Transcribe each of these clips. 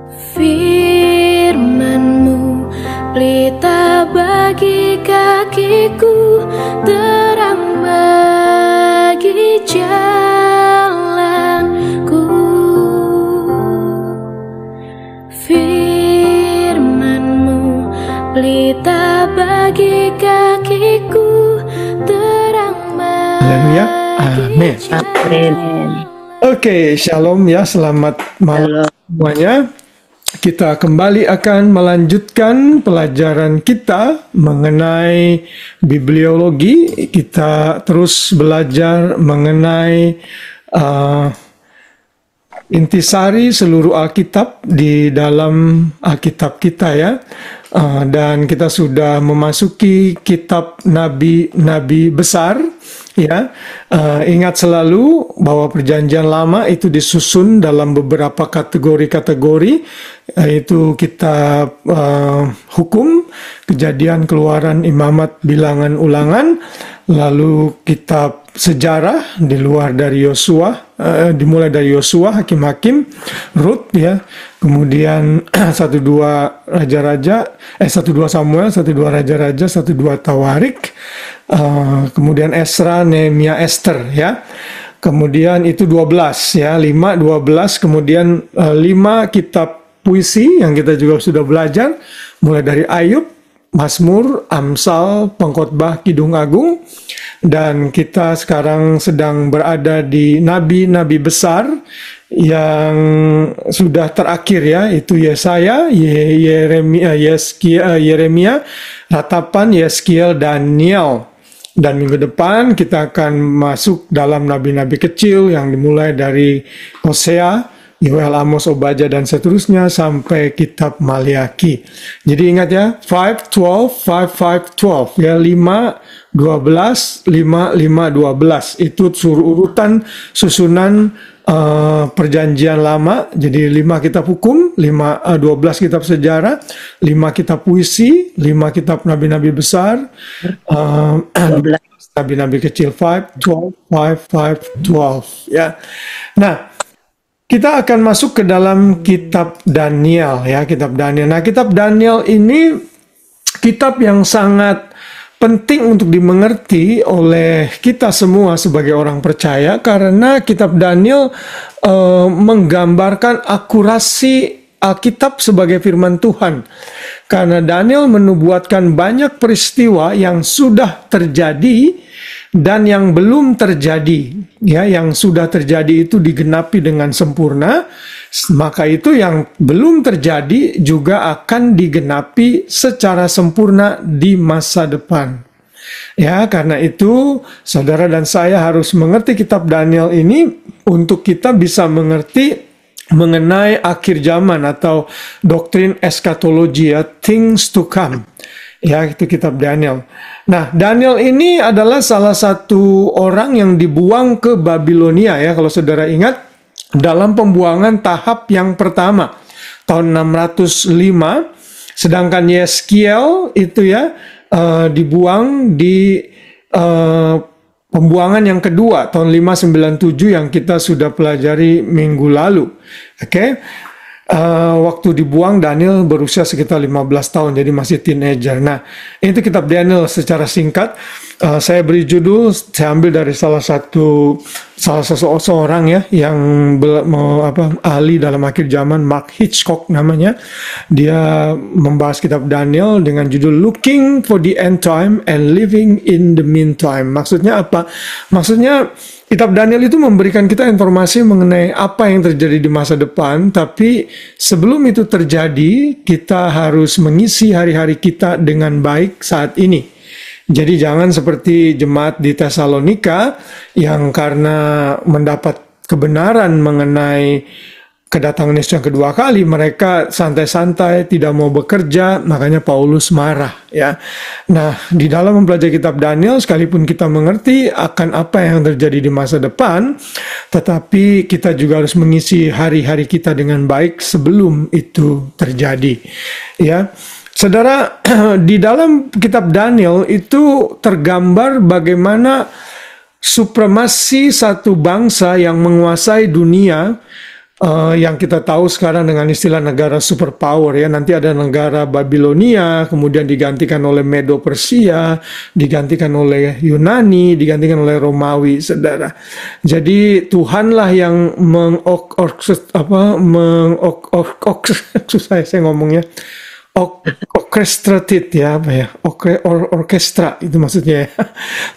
Firman-Mu pelita bagi kakiku, terang bagi jalanku. Firman-Mu pelita bagi kakiku, terang Haleluya. bagi Amin. jalanku. Oke, shalom ya, selamat malam semuanya. Kita kembali akan melanjutkan pelajaran kita mengenai bibliologi. Kita terus belajar mengenai intisari seluruh Alkitab di dalam Alkitab kita ya. Dan kita sudah memasuki kitab nabi-nabi besar ya. Ingat selalu bahwa perjanjian lama itu disusun dalam beberapa kategori-kategori, yaitu kitab hukum, kejadian, keluaran, imamat, bilangan, ulangan, lalu kitab sejarah di luar dari Yosua, dimulai dari Yosua, hakim-hakim, Rut ya, kemudian 1-2 raja-raja, 1-2 Samuel, 1-2 raja-raja, 1-2 Tawarik, kemudian Esra, Nehemia, Esther ya. Kemudian itu 12 ya, 5, 12, kemudian 5 kitab puisi yang kita juga sudah belajar, mulai dari Ayub, Mazmur, Amsal, Pengkhotbah, Kidung Agung, dan kita sekarang sedang berada di nabi-nabi besar yang sudah terakhir ya, itu Yesaya, Yeremia, Ratapan, Yeskiel, Daniel. Dan minggu depan kita akan masuk dalam nabi-nabi kecil yang dimulai dari Hosea, Yoel, Amos, Obadya, dan seterusnya sampai kitab Maliaki. Jadi ingat ya, 5, 12, 5, 5, 12 ya, 5, 12, 5, 5, 12. Itu urutan susunan perjanjian lama. Jadi 5 kitab hukum, 12 kitab sejarah, 5 kitab puisi, 5 kitab nabi-nabi besar, 12 nabi-nabi kecil, 5, 12, 5, 5, 12 ya. Nah, kita akan masuk ke dalam kitab Daniel ya, kitab Daniel. Nah, kitab Daniel ini kitab yang sangat penting untuk dimengerti oleh kita semua sebagai orang percaya, karena kitab Daniel menggambarkan akurasi Alkitab sebagai firman Tuhan. Karena Daniel menubuatkan banyak peristiwa yang sudah terjadi dan yang belum terjadi. Ya, yang sudah terjadi itu digenapi dengan sempurna, maka itu yang belum terjadi juga akan digenapi secara sempurna di masa depan. Ya, karena itu saudara dan saya harus mengerti kitab Daniel ini untuk kita bisa mengerti mengenai akhir zaman atau doktrin eskatologi ya, things to come. Ya, itu kitab Daniel. Nah, Daniel ini adalah salah satu orang yang dibuang ke Babilonia ya, kalau saudara ingat, dalam pembuangan tahap yang pertama tahun 605, sedangkan Yeskiel itu ya dibuang di pembuangan yang kedua tahun 597 yang kita sudah pelajari minggu lalu. Oke. Waktu dibuang Daniel berusia sekitar 15 tahun, jadi masih teenager. Nah, itu kitab Daniel secara singkat. Saya beri judul, saya ambil dari salah seseorang ya yang ahli dalam akhir zaman, Mark Hitchcock namanya. Dia membahas kitab Daniel dengan judul Looking for the End Time and Living in the Meantime. Maksudnya apa? Maksudnya kitab Daniel itu memberikan kita informasi mengenai apa yang terjadi di masa depan, tapi sebelum itu terjadi, kita harus mengisi hari-hari kita dengan baik saat ini. Jadi jangan seperti jemaat di Tesalonika yang karena mendapat kebenaran mengenai kedatangan Yesus yang kedua kali, mereka santai-santai, tidak mau bekerja, makanya Paulus marah ya. Nah, di dalam mempelajari kitab Daniel, sekalipun kita mengerti akan apa yang terjadi di masa depan, tetapi kita juga harus mengisi hari-hari kita dengan baik sebelum itu terjadi ya. Saudara, di dalam kitab Daniel itu tergambar bagaimana supremasi satu bangsa yang menguasai dunia yang kita tahu sekarang dengan istilah negara superpower ya. Nanti ada negara Babilonia, kemudian digantikan oleh Medo Persia, digantikan oleh Yunani, digantikan oleh Romawi, saudara. Jadi Tuhanlah yang susah saya ngomongnya. Orchestrated ya, apa ya, orkestra itu maksudnya ya.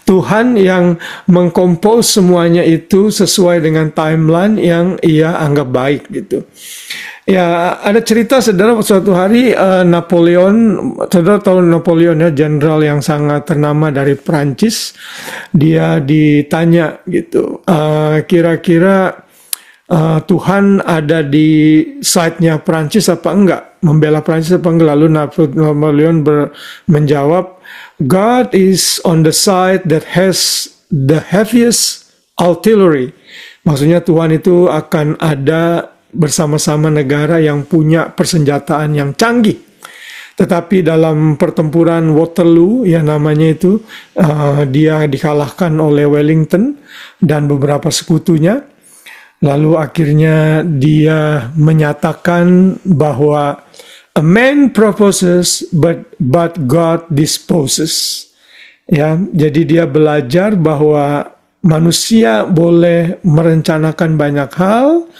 Tuhan yang mengkompos semuanya itu sesuai dengan timeline yang ia anggap baik gitu. Ya, ada cerita saudara, suatu hari Napoleon, saudara tahu Napoleon ya, jenderal yang sangat ternama dari Prancis. Dia ditanya gitu, kira-kira Tuhan ada di side-nya Prancis apa enggak? Membela Prancis apa enggak? Lalu Napoleon menjawab, God is on the side that has the heaviest artillery. Maksudnya Tuhan itu akan ada bersama-sama negara yang punya persenjataan yang canggih. Tetapi dalam pertempuran Waterloo, ya namanya itu, dia dikalahkan oleh Wellington dan beberapa sekutunya. Lalu akhirnya dia menyatakan bahwa a man proposes but God disposes. Ya, jadi dia belajar bahwa manusia boleh merencanakan banyak hal,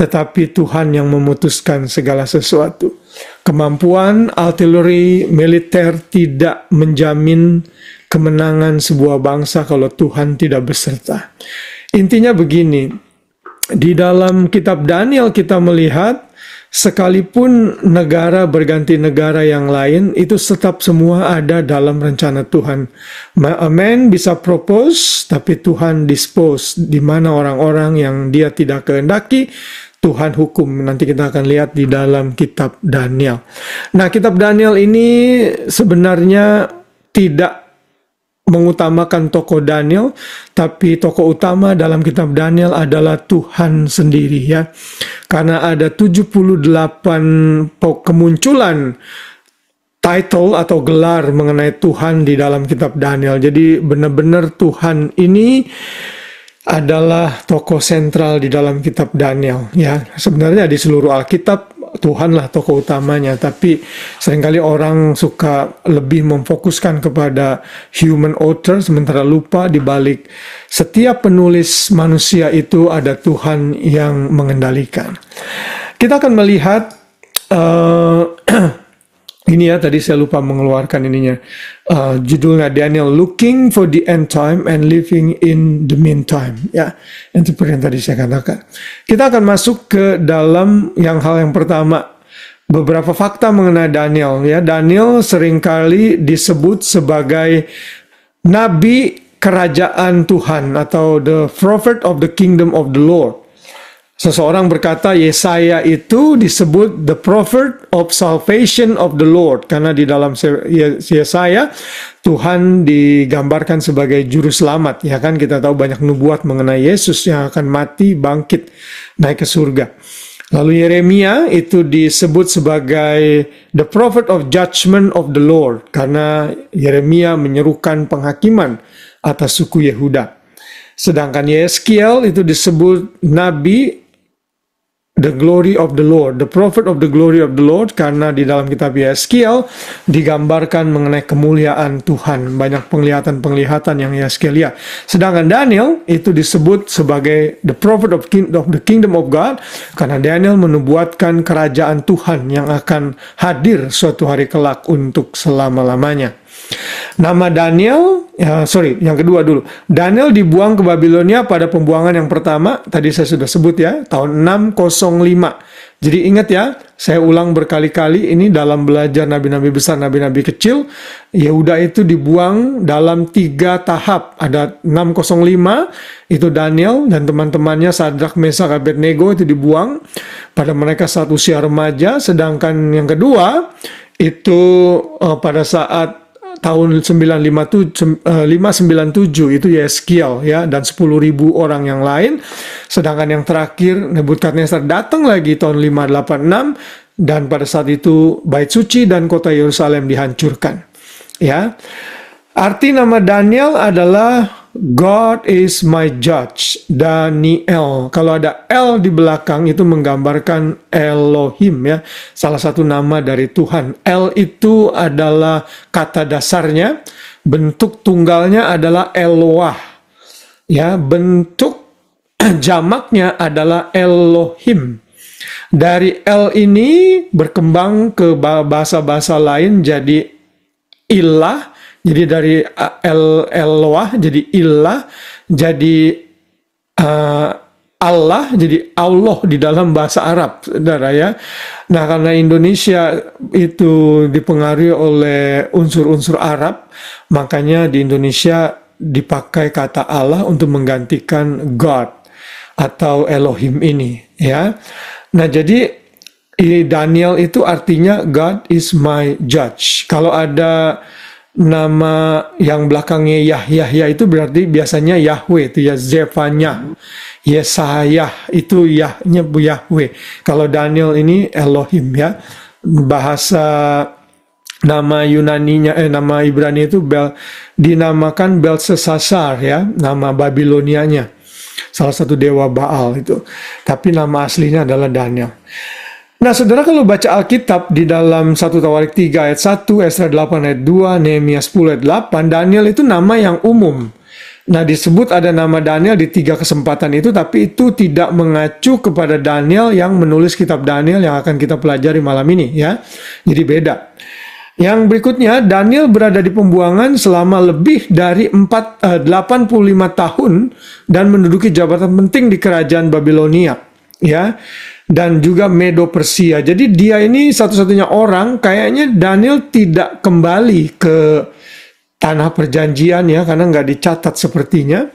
tetapi Tuhan yang memutuskan segala sesuatu. Kemampuan artileri militer tidak menjamin kemenangan sebuah bangsa kalau Tuhan tidak beserta. Intinya begini. Di dalam kitab Daniel kita melihat sekalipun negara berganti negara yang lain, itu tetap semua ada dalam rencana Tuhan. A man bisa propose, tapi Tuhan dispose. Di mana orang-orang yang dia tidak kehendaki, Tuhan hukum. Nanti kita akan lihat di dalam kitab Daniel. Nah, kitab Daniel ini sebenarnya tidak mengutamakan tokoh Daniel, tapi tokoh utama dalam kitab Daniel adalah Tuhan sendiri ya. Karena ada 78 kemunculan title atau gelar mengenai Tuhan di dalam kitab Daniel. Jadi benar-benar Tuhan ini adalah tokoh sentral di dalam kitab Daniel ya. Sebenarnya di seluruh Alkitab Tuhanlah tokoh utamanya, tapi seringkali orang suka lebih memfokuskan kepada human author, sementara lupa di balik setiap penulis manusia itu ada Tuhan yang mengendalikan. Kita akan melihat ini ya, tadi saya lupa mengeluarkan ininya. Judulnya Daniel, Looking for the End Time and Living in the Meantime. Ya, itu seperti yang tadi saya katakan. Kita akan masuk ke dalam hal yang pertama. Beberapa fakta mengenai Daniel. Ya, Daniel seringkali disebut sebagai Nabi Kerajaan Tuhan atau the Prophet of the Kingdom of the Lord. Seseorang berkata Yesaya itu disebut the prophet of salvation of the Lord, karena di dalam Yesaya Tuhan digambarkan sebagai juru selamat. Ya kan, kita tahu banyak nubuat mengenai Yesus yang akan mati, bangkit, naik ke surga. Lalu Yeremia itu disebut sebagai the prophet of judgment of the Lord, karena Yeremia menyerukan penghakiman atas suku Yehuda. Sedangkan Yeskiel itu disebut nabi the glory of the Lord, the prophet of the glory of the Lord, karena di dalam kitab Yeskiel digambarkan mengenai kemuliaan Tuhan. Banyak penglihatan yang Yeskiel lihat. Sedangkan Daniel itu disebut sebagai the prophet of the kingdom of God, karena Daniel menubuatkan kerajaan Tuhan yang akan hadir suatu hari kelak untuk selama-lamanya. Nama Daniel, yang kedua dulu. Daniel dibuang ke Babilonia pada pembuangan yang pertama, tadi saya sudah sebut ya, tahun 605. Jadi ingat ya, saya ulang berkali-kali ini dalam belajar nabi-nabi besar, nabi-nabi kecil. Yehuda itu dibuang dalam 3 tahap. Ada 605, itu Daniel dan teman-temannya Sadrak, Mesak, Abednego itu dibuang pada mereka saat usia remaja. Sedangkan yang kedua, itu pada saat tahun 597 itu Yeskiel ya, dan 10.000 orang yang lain. Sedangkan yang terakhir Nebukadnezar datang lagi tahun 586, dan pada saat itu bait suci dan kota Yerusalem dihancurkan. Ya. Arti nama Daniel adalah God is my judge. Daniel. Kalau ada L di belakang itu menggambarkan Elohim ya. Salah satu nama dari Tuhan. L itu adalah kata dasarnya. Bentuk tunggalnya adalah Eloah. Ya, bentuk jamaknya adalah Elohim. Dari L ini berkembang ke bahasa-bahasa lain jadi ilah. Jadi dari Eloah jadi ilah, jadi Allah, jadi Allah di dalam bahasa Arab, saudara ya. Nah, karena Indonesia itu dipengaruhi oleh unsur-unsur Arab, makanya di Indonesia dipakai kata Allah untuk menggantikan God atau Elohim ini, ya. Nah, jadi Daniel itu artinya God is my judge. Kalau ada nama yang belakangnya Yahya itu berarti biasanya Yahweh, itu ya. Zefanya, Yesaya itu Yahnya Yahweh. Kalau Daniel ini Elohim ya. Bahasa nama Yunaninya, nama Ibrani itu dinamakan Belsesasar ya, nama Babilonianya. Salah satu dewa Baal itu. Tapi nama aslinya adalah Daniel. Nah, saudara, kalau baca Alkitab di dalam 1 Tawarik 3 ayat 1, Esra 8 ayat 2, Nehemia 10 ayat 8, Daniel itu nama yang umum. Nah, disebut ada nama Daniel di 3 kesempatan itu, tapi itu tidak mengacu kepada Daniel yang menulis kitab Daniel yang akan kita pelajari malam ini, ya. Jadi beda. Yang berikutnya, Daniel berada di pembuangan selama lebih dari 85 tahun dan menduduki jabatan penting di kerajaan Babilonia, ya. Dan juga Medo Persia. Jadi dia ini satu-satunya orang, kayaknya Daniel tidak kembali ke tanah perjanjian ya, karena nggak dicatat sepertinya.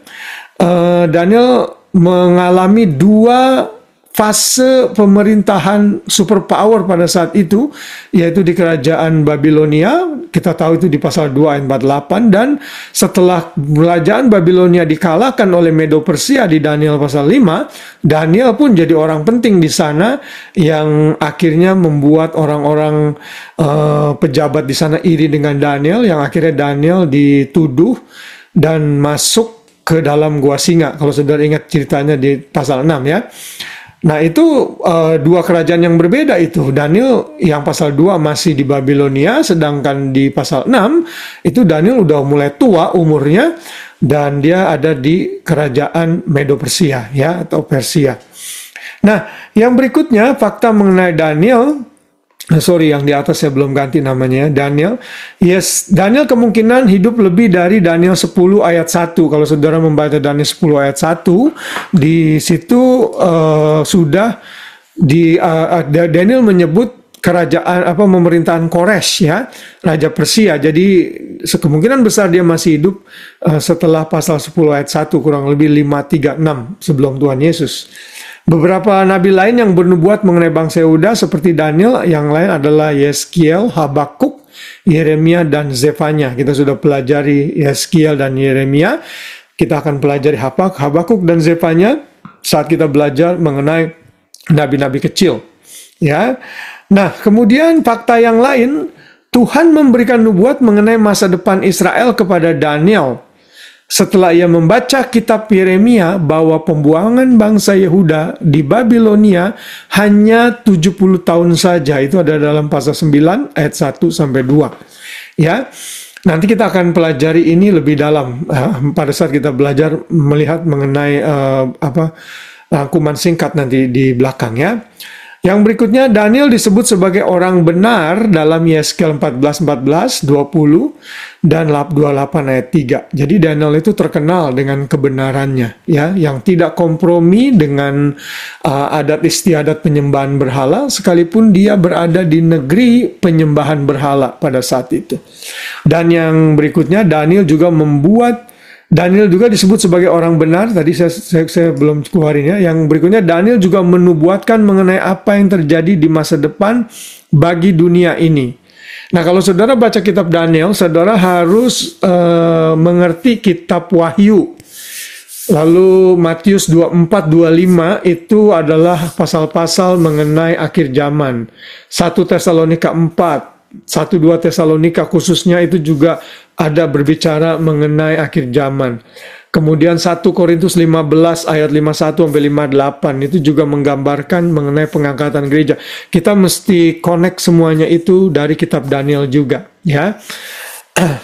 Daniel mengalami 2 fase pemerintahan superpower pada saat itu, yaitu di kerajaan Babilonia, kita tahu itu di pasal 2 ayat 48, dan setelah kerajaan Babilonia dikalahkan oleh Medo Persia di Daniel pasal 5, Daniel pun jadi orang penting di sana yang akhirnya membuat orang-orang pejabat di sana iri dengan Daniel, yang akhirnya Daniel dituduh dan masuk ke dalam gua singa. Kalau saudara ingat ceritanya di pasal 6 ya. Nah, itu 2 kerajaan yang berbeda itu. Daniel yang pasal 2 masih di Babilonia, sedangkan di pasal 6 itu Daniel udah mulai tua umurnya dan dia ada di kerajaan Medo Persia ya, atau Persia. Nah, yang berikutnya fakta mengenai Daniel. Sorry, yang di atas saya belum ganti namanya, Daniel. Yes, Daniel kemungkinan hidup lebih dari Daniel 10 ayat 1. Kalau saudara membaca Daniel 10 ayat 1, di situ sudah Daniel menyebut kerajaan pemerintahan Kores ya, Raja Persia. Jadi kemungkinan besar dia masih hidup setelah pasal 10 ayat 1, kurang lebih 536 sebelum Tuhan Yesus. Beberapa nabi lain yang bernubuat mengenai bangsa Yehuda seperti Daniel, yang lain adalah Yeskiel, Habakuk, Yeremia, dan Zefanya. Kita sudah pelajari Yeskiel dan Yeremia. Kita akan pelajari Habakuk dan Zefanya saat kita belajar mengenai nabi-nabi kecil. Ya. Nah, kemudian fakta yang lain, Tuhan memberikan nubuat mengenai masa depan Israel kepada Daniel. Setelah ia membaca kitab Yeremia bahwa pembuangan bangsa Yehuda di Babilonia hanya 70 tahun saja. Itu ada dalam pasal 9 ayat 1 sampai 2. Ya. Nanti kita akan pelajari ini lebih dalam pada saat kita belajar melihat mengenai rangkuman singkat nanti di belakang ya. Yang berikutnya, Daniel disebut sebagai orang benar dalam Yeskiel 14, 20 dan 28 ayat 3. Jadi Daniel itu terkenal dengan kebenarannya, ya, yang tidak kompromi dengan adat istiadat penyembahan berhala, sekalipun dia berada di negeri penyembahan berhala pada saat itu. Dan yang berikutnya, Daniel juga disebut sebagai orang benar. Tadi saya belum keluarin ya. Yang berikutnya, Daniel juga menubuatkan mengenai apa yang terjadi di masa depan bagi dunia ini. Nah, kalau saudara baca kitab Daniel, saudara harus mengerti kitab Wahyu. Lalu Matius 24-25 itu adalah pasal-pasal mengenai akhir zaman. 1 Tesalonika 4. 1-2 Tesalonika khususnya itu juga ada berbicara mengenai akhir zaman. Kemudian 1 Korintus 15 ayat 51 sampai 58 itu juga menggambarkan mengenai pengangkatan gereja. Kita mesti connect semuanya itu dari kitab Daniel juga, ya.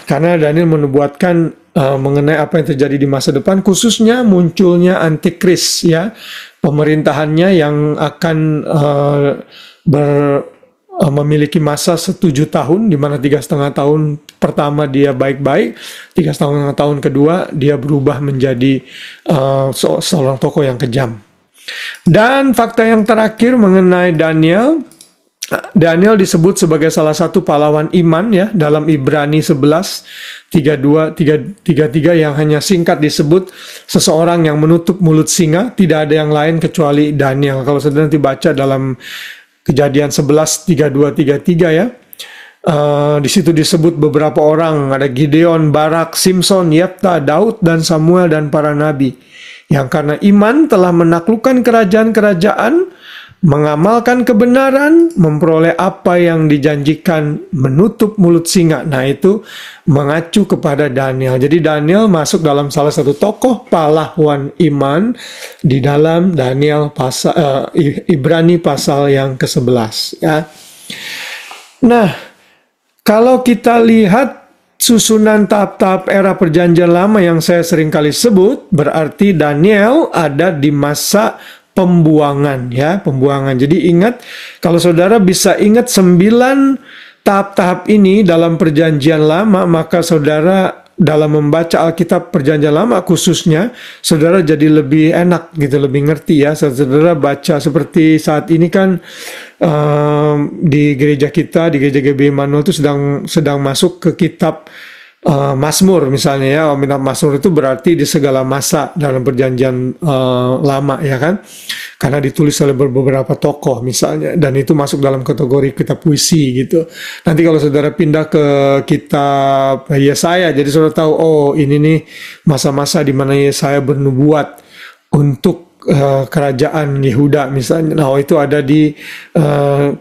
Karena Daniel menubuatkan mengenai apa yang terjadi di masa depan, khususnya munculnya antikris, ya, pemerintahannya yang akan memiliki masa 7 tahun, di mana 3,5 tahun pertama dia baik-baik, 3,5 tahun kedua dia berubah menjadi seorang tokoh yang kejam. Dan fakta yang terakhir mengenai Daniel, Daniel disebut sebagai salah satu pahlawan iman, ya, dalam Ibrani 11 32-33 yang hanya singkat disebut seseorang yang menutup mulut singa, tidak ada yang lain kecuali Daniel. Kalau saudara nanti baca dalam Kejadian 11 32-33, ya, di situ disebut beberapa orang, ada Gideon, Barak, Simson, Yefta, Daud, dan Samuel, dan para nabi yang karena iman telah menaklukkan kerajaan-kerajaan, mengamalkan kebenaran, memperoleh apa yang dijanjikan, menutup mulut singa. Nah, itu mengacu kepada Daniel. Jadi Daniel masuk dalam salah satu tokoh pahlawan iman di dalam Daniel pasal Ibrani pasal yang ke-11, ya. Nah, kalau kita lihat susunan tahap-tahap era perjanjian lama yang saya sering kali sebut, berarti Daniel ada di masa pembuangan, ya, pembuangan. Jadi ingat, kalau saudara bisa ingat 9 tahap-tahap ini dalam perjanjian lama, maka saudara dalam membaca Alkitab perjanjian lama khususnya, saudara jadi lebih enak gitu, lebih ngerti, ya. Saudara baca seperti saat ini kan di gereja kita, di gereja GBI Immanuel itu sedang masuk ke kitab Mazmur misalnya, ya. Kitab Mazmur itu berarti di segala masa dalam perjanjian lama, ya kan, karena ditulis oleh beberapa tokoh misalnya, dan itu masuk dalam kategori kitab puisi gitu. Nanti kalau saudara pindah ke kitab Yesaya, jadi saudara tahu, oh ini nih masa-masa di mana Yesaya bernubuat untuk kerajaan Yehuda misalnya. Nah, itu ada di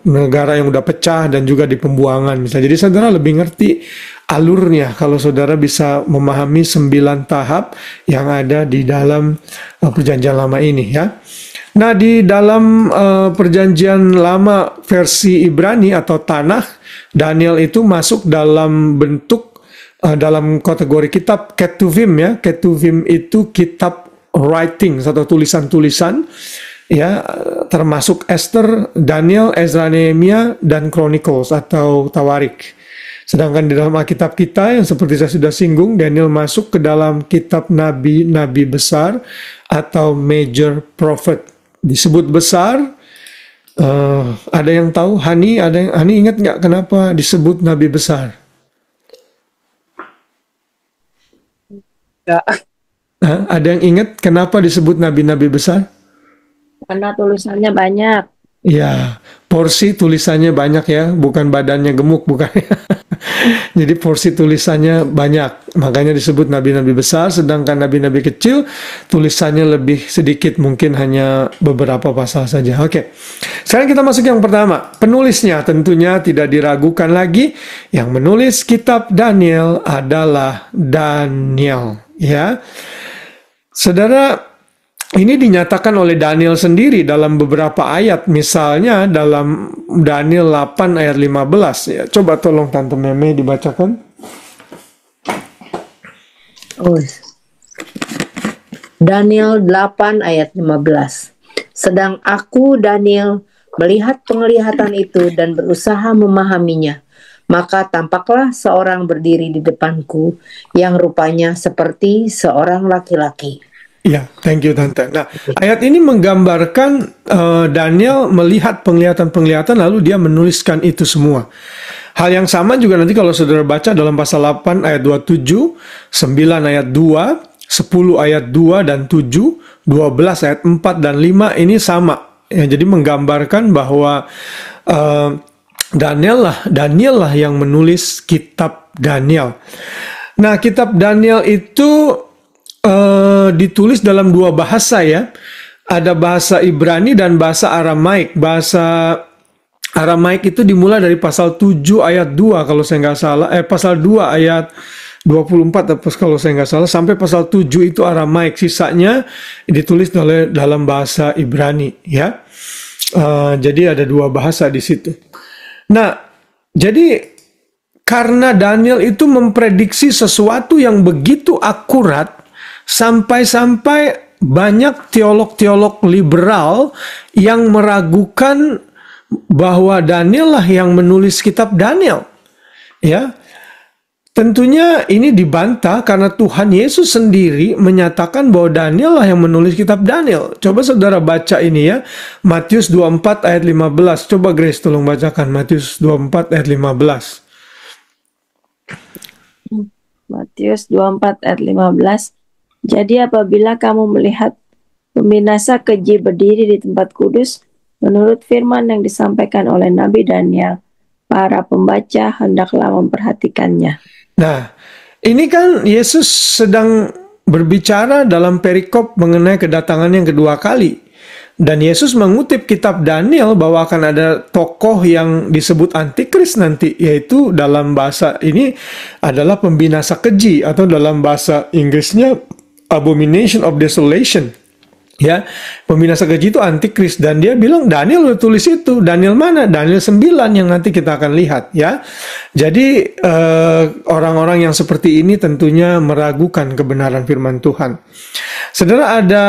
negara yang udah pecah dan juga di pembuangan misalnya. Jadi saudara lebih ngerti alurnya kalau saudara bisa memahami 9 tahap yang ada di dalam perjanjian lama ini, ya. Nah, di dalam perjanjian lama versi Ibrani atau Tanakh, Daniel itu masuk dalam bentuk dalam kategori kitab Ketuvim, ya. Ketuvim itu kitab writing atau tulisan-tulisan, ya, termasuk Esther, Daniel, Ezra, Nehemia, dan Chronicles atau Tawarik. Sedangkan di dalam Alkitab kita yang seperti saya sudah singgung, Daniel masuk ke dalam kitab nabi-nabi besar atau major prophet. Disebut besar, ada yang tahu? Hani ingat nggak kenapa disebut nabi besar? Enggak. Ada yang ingat kenapa disebut nabi-nabi besar? Karena tulisannya banyak. Ya, porsi tulisannya banyak, ya, bukan badannya gemuk, bukan. Jadi porsi tulisannya banyak, makanya disebut nabi-nabi besar. Sedangkan nabi-nabi kecil tulisannya lebih sedikit, mungkin hanya beberapa pasal saja. Oke, sekarang kita masuk yang pertama. Penulisnya tentunya tidak diragukan lagi. Yang menulis kitab Daniel adalah Daniel, ya. Saudara, ini dinyatakan oleh Daniel sendiri dalam beberapa ayat, misalnya dalam Daniel 8 ayat 15, ya. Coba tolong Tante Meme dibacakan. Oh. Daniel 8 ayat 15. Sedang aku, Daniel, melihat penglihatan itu dan berusaha memahaminya, maka tampaklah seorang berdiri di depanku yang rupanya seperti seorang laki-laki. Ya, thank you Tante. Nah, ayat ini menggambarkan Daniel melihat penglihatan-penglihatan lalu dia menuliskan itu semua. Hal yang sama juga nanti kalau saudara baca dalam pasal 8 ayat 27, 9 ayat 2, 10 ayat 2 dan 7, 12 ayat 4 dan 5 ini sama. Ya, jadi menggambarkan bahwa Daniel lah yang menulis kitab Daniel. Nah, kitab Daniel itu ditulis dalam 2 bahasa, ya. Ada bahasa Ibrani dan bahasa Aramaik. Bahasa Aramaik itu dimulai dari pasal 7 ayat 2 kalau saya nggak salah. Pasal 2 ayat 24 apa kalau saya nggak salah, sampai pasal 7 itu Aramaik, sisanya ditulis dalam bahasa Ibrani ya. Jadi ada 2 bahasa di situ. Nah, jadi karena Daniel itu memprediksi sesuatu yang begitu akurat, sampai-sampai banyak teolog-teolog liberal yang meragukan bahwa Daniel lah yang menulis kitab Daniel. Ya, tentunya ini dibantah karena Tuhan Yesus sendiri menyatakan bahwa Daniel lah yang menulis kitab Daniel. Coba saudara baca ini ya, Matius 24 ayat 15. Coba Grace tolong bacakan Matius 24 ayat 15. Matius 24 ayat 15. Jadi apabila kamu melihat pembinasa keji berdiri di tempat kudus, menurut firman yang disampaikan oleh Nabi Daniel, para pembaca hendaklah memperhatikannya. Nah, ini kan Yesus sedang berbicara dalam perikop mengenai kedatangan yang kedua kali. Dan Yesus mengutip kitab Daniel bahwa akan ada tokoh yang disebut antikris nanti, yaitu dalam bahasa ini adalah pembinasa keji, atau dalam bahasa Inggrisnya abomination of desolation. Ya, pembinasa keji itu antikris, dan dia bilang Daniel udah tulis itu. Daniel mana? Daniel 9 yang nanti kita akan lihat ya. Jadi orang-orang yang seperti ini tentunya meragukan kebenaran firman Tuhan. Saudara, ada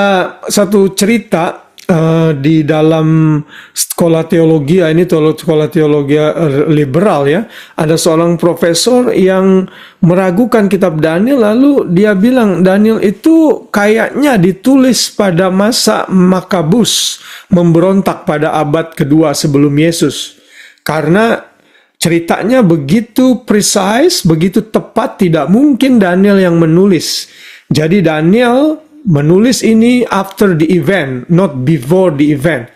satu cerita di dalam sekolah teologi, ini sekolah teologi liberal ya, ada seorang profesor yang meragukan kitab Daniel, lalu dia bilang Daniel itu kayaknya ditulis pada masa Makabus, memberontak pada abad kedua sebelum Yesus, karena ceritanya begitu precise, begitu tepat, tidak mungkin Daniel yang menulis. Jadi Daniel menulis ini after the event, not before the event.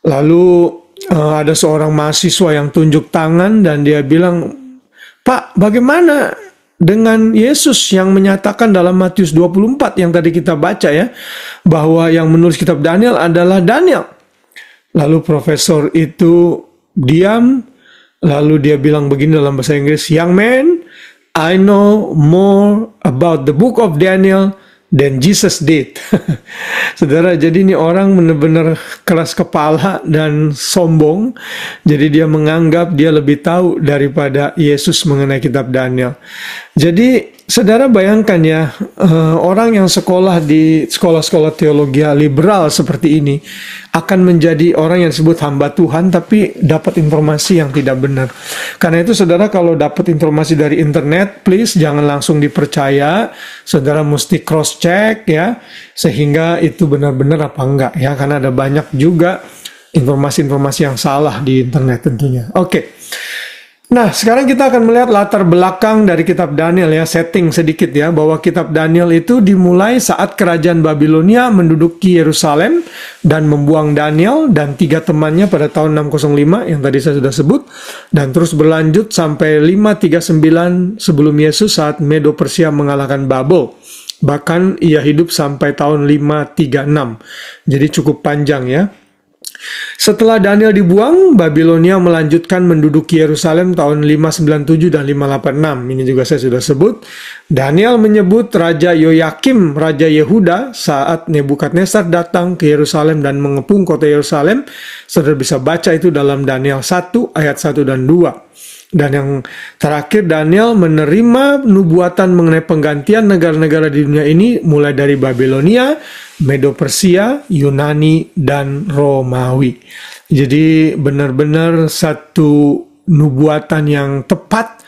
Lalu ada seorang mahasiswa yang tunjuk tangan dan dia bilang, Pak, bagaimana dengan Yesus yang menyatakan dalam Matius 24 yang tadi kita baca ya, bahwa yang menulis kitab Daniel adalah Daniel. Lalu profesor itu diam, lalu dia bilang begini dalam bahasa Inggris, Young man, I know more about the book of Daniel than Jesus did. Saudara, jadi ini orang benar-benar keras kepala dan sombong. Jadi dia menganggap dia lebih tahu daripada Yesus mengenai kitab Daniel. Jadi saudara bayangkan ya, orang yang sekolah di sekolah-sekolah teologi liberal seperti ini akan menjadi orang yang disebut hamba Tuhan, tapi dapat informasi yang tidak benar. Karena itu saudara, kalau dapat informasi dari internet, please jangan langsung dipercaya. Saudara mesti cross check ya, sehingga itu benar-benar apa enggak ya, karena ada banyak juga informasi-informasi yang salah di internet tentunya. Oke. Nah, sekarang kita akan melihat latar belakang dari kitab Daniel ya, setting sedikit ya, bahwa kitab Daniel itu dimulai saat kerajaan Babilonia menduduki Yerusalem dan membuang Daniel dan 3 temannya pada tahun 605 yang tadi saya sudah sebut, dan terus berlanjut sampai 539 sebelum Yesus saat Medo Persia mengalahkan Babel. Bahkan ia hidup sampai tahun 536. Jadi cukup panjang ya. Setelah Daniel dibuang, Babilonia melanjutkan menduduki Yerusalem tahun 597 dan 586. Ini juga saya sudah sebut. Daniel menyebut Raja Yoyakim, Raja Yehuda, saat Nebukadnezar datang ke Yerusalem dan mengepung kota Yerusalem. Saudara bisa baca itu dalam Daniel 1 ayat 1 dan 2. Dan yang terakhir, Daniel menerima nubuatan mengenai penggantian negara-negara di dunia ini, mulai dari Babilonia, Medo Persia, Yunani, dan Romawi. Jadi benar-benar satu nubuatan yang tepat,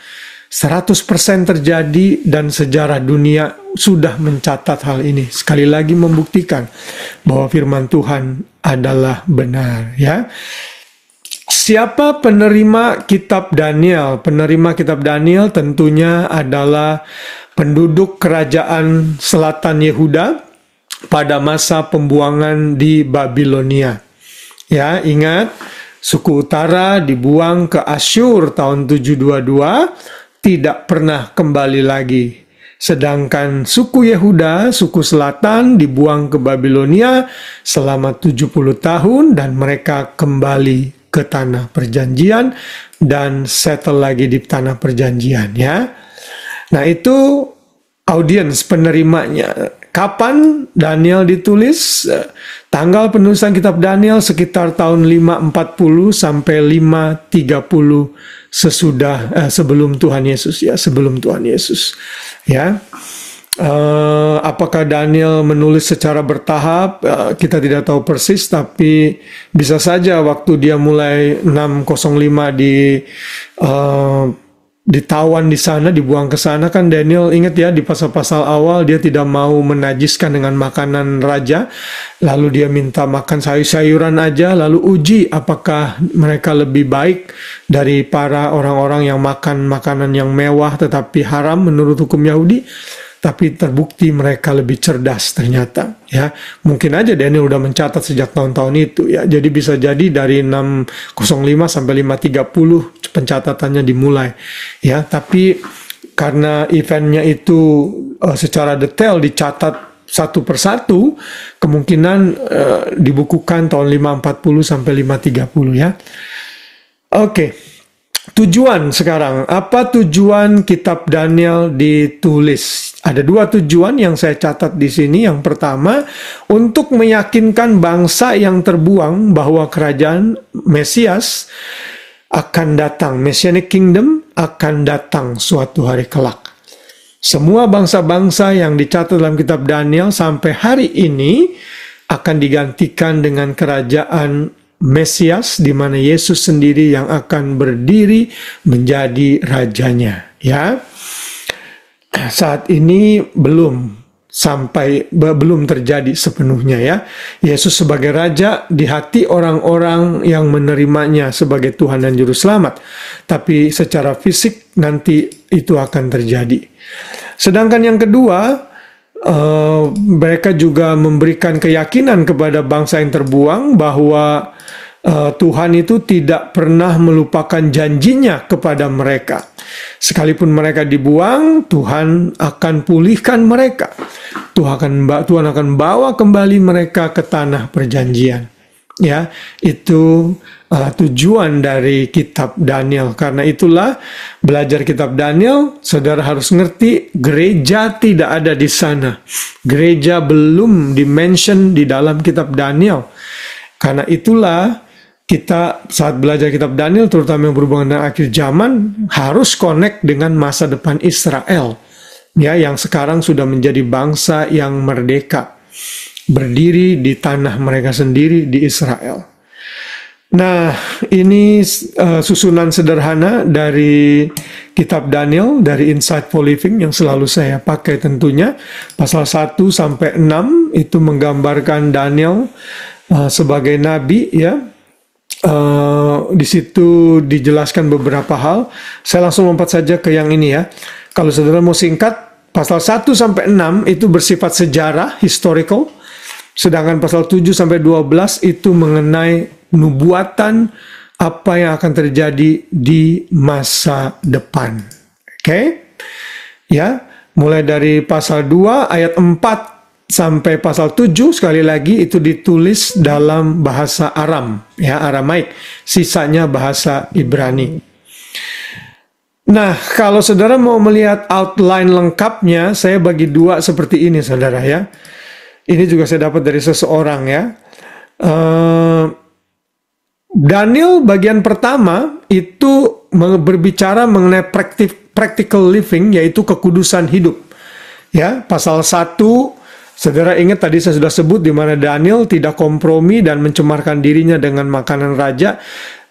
100% terjadi, dan sejarah dunia sudah mencatat hal ini. Sekali lagi membuktikan bahwa firman Tuhan adalah benar ya. Siapa penerima kitab Daniel? Penerima kitab Daniel tentunya adalah penduduk kerajaan selatan Yehuda pada masa pembuangan di Babilonia. Ya, ingat, suku utara dibuang ke Asyur tahun 722, tidak pernah kembali lagi. Sedangkan suku Yehuda, suku selatan, dibuang ke Babilonia selama 70 tahun dan mereka kembali ke tanah perjanjian dan settle lagi di tanah perjanjian ya. Nah, itu audiens penerimanya. Kapan Daniel ditulis? Tanggal penulisan kitab Daniel sekitar tahun 540 sampai 530 sebelum Tuhan Yesus, ya, sebelum Tuhan Yesus, ya. Apakah Daniel menulis secara bertahap? Kita tidak tahu persis, tapi bisa saja waktu dia mulai 605 ditawan di sana, dibuang ke sana, kan Daniel ingat ya, di pasal-pasal awal dia tidak mau menajiskan dengan makanan raja, lalu dia minta makan sayur-sayuran aja, lalu uji apakah mereka lebih baik dari para orang-orang yang makan makanan yang mewah tetapi haram menurut hukum Yahudi. Tapi terbukti mereka lebih cerdas ternyata, ya. Mungkin aja Daniel udah mencatat sejak tahun-tahun itu, ya. Jadi bisa jadi dari 605 sampai 530 pencatatannya dimulai, ya. Tapi karena eventnya itu secara detail dicatat satu persatu, kemungkinan dibukukan tahun 540 sampai 530, ya. Oke. Tujuan sekarang, apa tujuan kitab Daniel ditulis? Ada dua tujuan yang saya catat di sini. Yang pertama, untuk meyakinkan bangsa yang terbuang bahwa kerajaan Mesias akan datang, Messianic Kingdom akan datang suatu hari kelak. Semua bangsa-bangsa yang dicatat dalam kitab Daniel sampai hari ini akan digantikan dengan kerajaan Mesias, di mana Yesus sendiri yang akan berdiri menjadi rajanya, ya. Saat ini belum terjadi sepenuhnya, ya. Yesus sebagai raja di hati orang-orang yang menerimanya sebagai Tuhan dan Juru Selamat, tapi secara fisik nanti itu akan terjadi. Sedangkan yang kedua, mereka juga memberikan keyakinan kepada bangsa yang terbuang bahwa Tuhan itu tidak pernah melupakan janjinya kepada mereka. Sekalipun mereka dibuang, Tuhan akan pulihkan mereka. Tuhan akan bawa kembali mereka ke tanah perjanjian. Ya, itu tujuan dari kitab Daniel. Karena itulah belajar kitab Daniel, saudara harus ngerti gereja tidak ada di sana. Gereja belum dimention di dalam kitab Daniel. Karena itulah kita saat belajar kitab Daniel, terutama yang berhubungan dengan akhir zaman, harus connect dengan masa depan Israel, ya, yang sekarang sudah menjadi bangsa yang merdeka, berdiri di tanah mereka sendiri di Israel. Nah, ini susunan sederhana dari kitab Daniel, dari Insightful Living yang selalu saya pakai tentunya. Pasal 1 sampai 6 itu menggambarkan Daniel sebagai nabi, ya. Di situ dijelaskan beberapa hal. Saya langsung lompat saja ke yang ini, ya. Kalau saudara mau singkat, pasal 1 sampai 6 itu bersifat sejarah, historical. Sedangkan pasal 7 sampai 12 itu mengenai nubuatan apa yang akan terjadi di masa depan. Oke? Ya, mulai dari pasal 2 ayat 4 sampai pasal 7 sekali lagi itu ditulis dalam bahasa Aram, ya, Aramaik. Sisanya bahasa Ibrani. Nah, kalau saudara mau melihat outline lengkapnya, saya bagi dua seperti ini, saudara, ya. Ini juga saya dapat dari seseorang, ya. Daniel bagian pertama itu berbicara mengenai practical living, yaitu kekudusan hidup. Ya, pasal 1, saudara ingat tadi saya sudah sebut di mana Daniel tidak kompromi dan mencemarkan dirinya dengan makanan raja,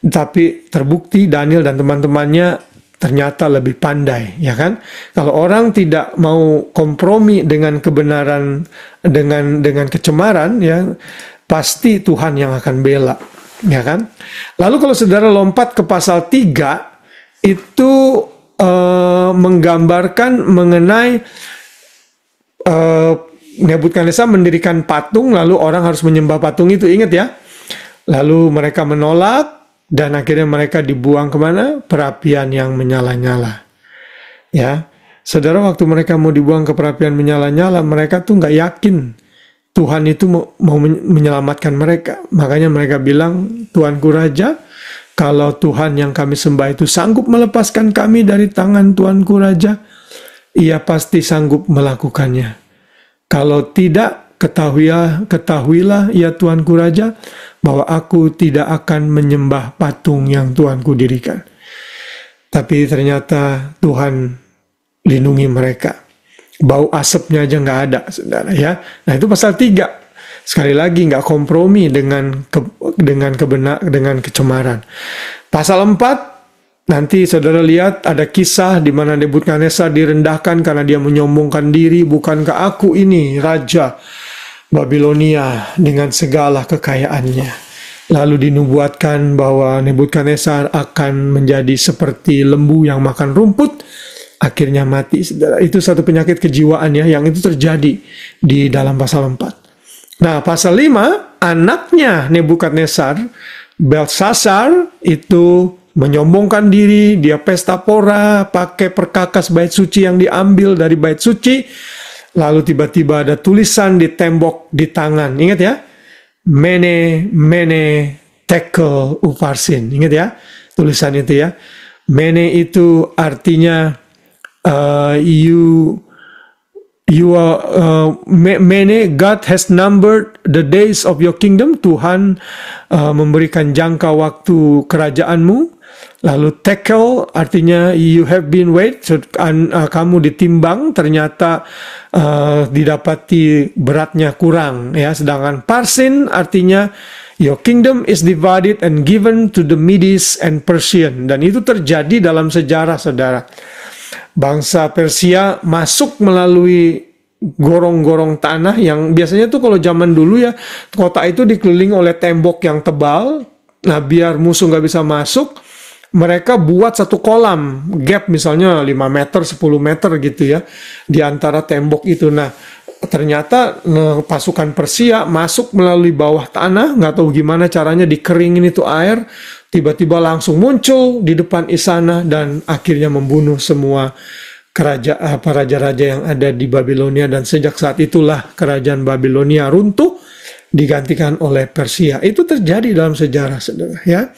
tapi terbukti Daniel dan teman-temannya ternyata lebih pandai, ya kan? Kalau orang tidak mau kompromi dengan kebenaran, dengan kecemaran, ya, pasti Tuhan yang akan bela, ya kan? Lalu kalau saudara lompat ke pasal 3, itu menggambarkan mengenai Nebukadnezar mendirikan patung, lalu orang harus menyembah patung itu, ingat ya? Lalu mereka menolak, dan akhirnya mereka dibuang kemana? Perapian yang menyala-nyala. Ya, saudara, waktu mereka mau dibuang ke perapian menyala-nyala, mereka tuh nggak yakin Tuhan itu mau menyelamatkan mereka. Makanya mereka bilang, Tuanku Raja, kalau Tuhan yang kami sembah itu sanggup melepaskan kami dari tangan Tuanku Raja, ia pasti sanggup melakukannya. Kalau tidak, ketahuilah ya Tuanku Raja, bahwa aku tidak akan menyembah patung yang Tuanku dirikan. Tapi ternyata Tuhan lindungi mereka. Bau asapnya aja nggak ada, saudara ya. Nah itu pasal 3. Sekali lagi nggak kompromi dengan kecemaran. Pasal 4, nanti saudara lihat ada kisah di mana Nebukadnezar direndahkan karena dia menyombongkan diri. Bukankah aku ini raja Babilonia dengan segala kekayaannya? Lalu dinubuatkan bahwa Nebukadnezar akan menjadi seperti lembu yang makan rumput, akhirnya mati, saudara. Itu satu penyakit kejiwaan ya, yang itu terjadi di dalam pasal 4. Nah, pasal 5, anaknya Nebukadnezar, Belshazzar, itu menyombongkan diri, dia pesta pora, pakai perkakas bait suci yang diambil dari bait suci, lalu tiba-tiba ada tulisan di tembok di tangan, ingat ya? Mene tekel uparsin, ingat ya? Tulisan itu ya. Mene itu artinya mene, God has numbered the days of your kingdom. Tuhan memberikan jangka waktu kerajaanmu. Lalu tekel artinya you have been weighed, kamu ditimbang, ternyata didapati beratnya kurang ya. Sedangkan parsin artinya your kingdom is divided and given to the Medes and Persian. Dan itu terjadi dalam sejarah, saudara. Bangsa Persia masuk melalui gorong-gorong tanah yang biasanya tuh kalau zaman dulu ya, kota itu dikelilingi oleh tembok yang tebal. Nah, biar musuh nggak bisa masuk, mereka buat satu kolam, gap misalnya 5 meter, 10 meter gitu ya, di antara tembok itu. Nah, ternyata pasukan Persia masuk melalui bawah tanah, nggak tahu gimana caranya dikeringin itu air, tiba-tiba langsung muncul di depan istana dan akhirnya membunuh semua raja-raja yang ada di Babilonia. Dan sejak saat itulah kerajaan Babilonia runtuh, digantikan oleh Persia. Itu terjadi dalam sejarah, saudara ya.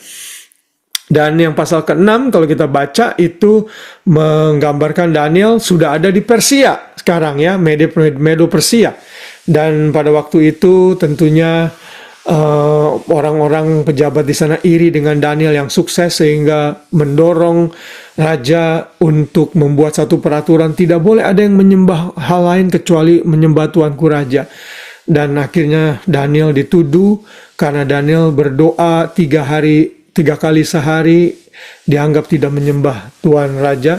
Dan yang pasal ke-6 kalau kita baca itu menggambarkan Daniel sudah ada di Persia sekarang ya, Medo Persia. Dan pada waktu itu tentunya orang-orang pejabat di sana iri dengan Daniel yang sukses sehingga mendorong raja untuk membuat satu peraturan tidak boleh ada yang menyembah hal lain kecuali menyembah Tuanku Raja. Dan akhirnya Daniel dituduh karena Daniel berdoa 3 kali sehari, dianggap tidak menyembah Tuan Raja.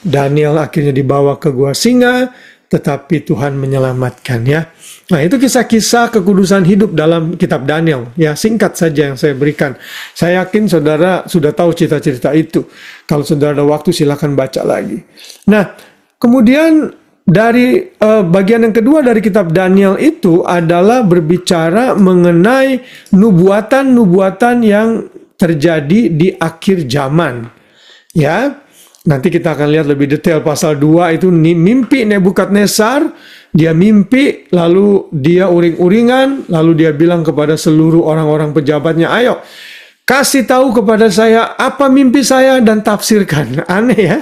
Daniel akhirnya dibawa ke gua singa, tetapi Tuhan menyelamatkan ya. Nah, itu kisah-kisah kekudusan hidup dalam kitab Daniel. Ya, singkat saja yang saya berikan. Saya yakin saudara sudah tahu cerita-cerita itu. Kalau saudara ada waktu silakan baca lagi. Nah, kemudian dari bagian yang kedua dari kitab Daniel itu adalah berbicara mengenai nubuatan-nubuatan yang terjadi di akhir zaman. Ya, nanti kita akan lihat lebih detail pasal 2 itu mimpi Nebukadnezar. Dia mimpi, lalu dia uring-uringan, lalu dia bilang kepada seluruh orang-orang pejabatnya, ayo kasih tahu kepada saya apa mimpi saya dan tafsirkan. Aneh ya.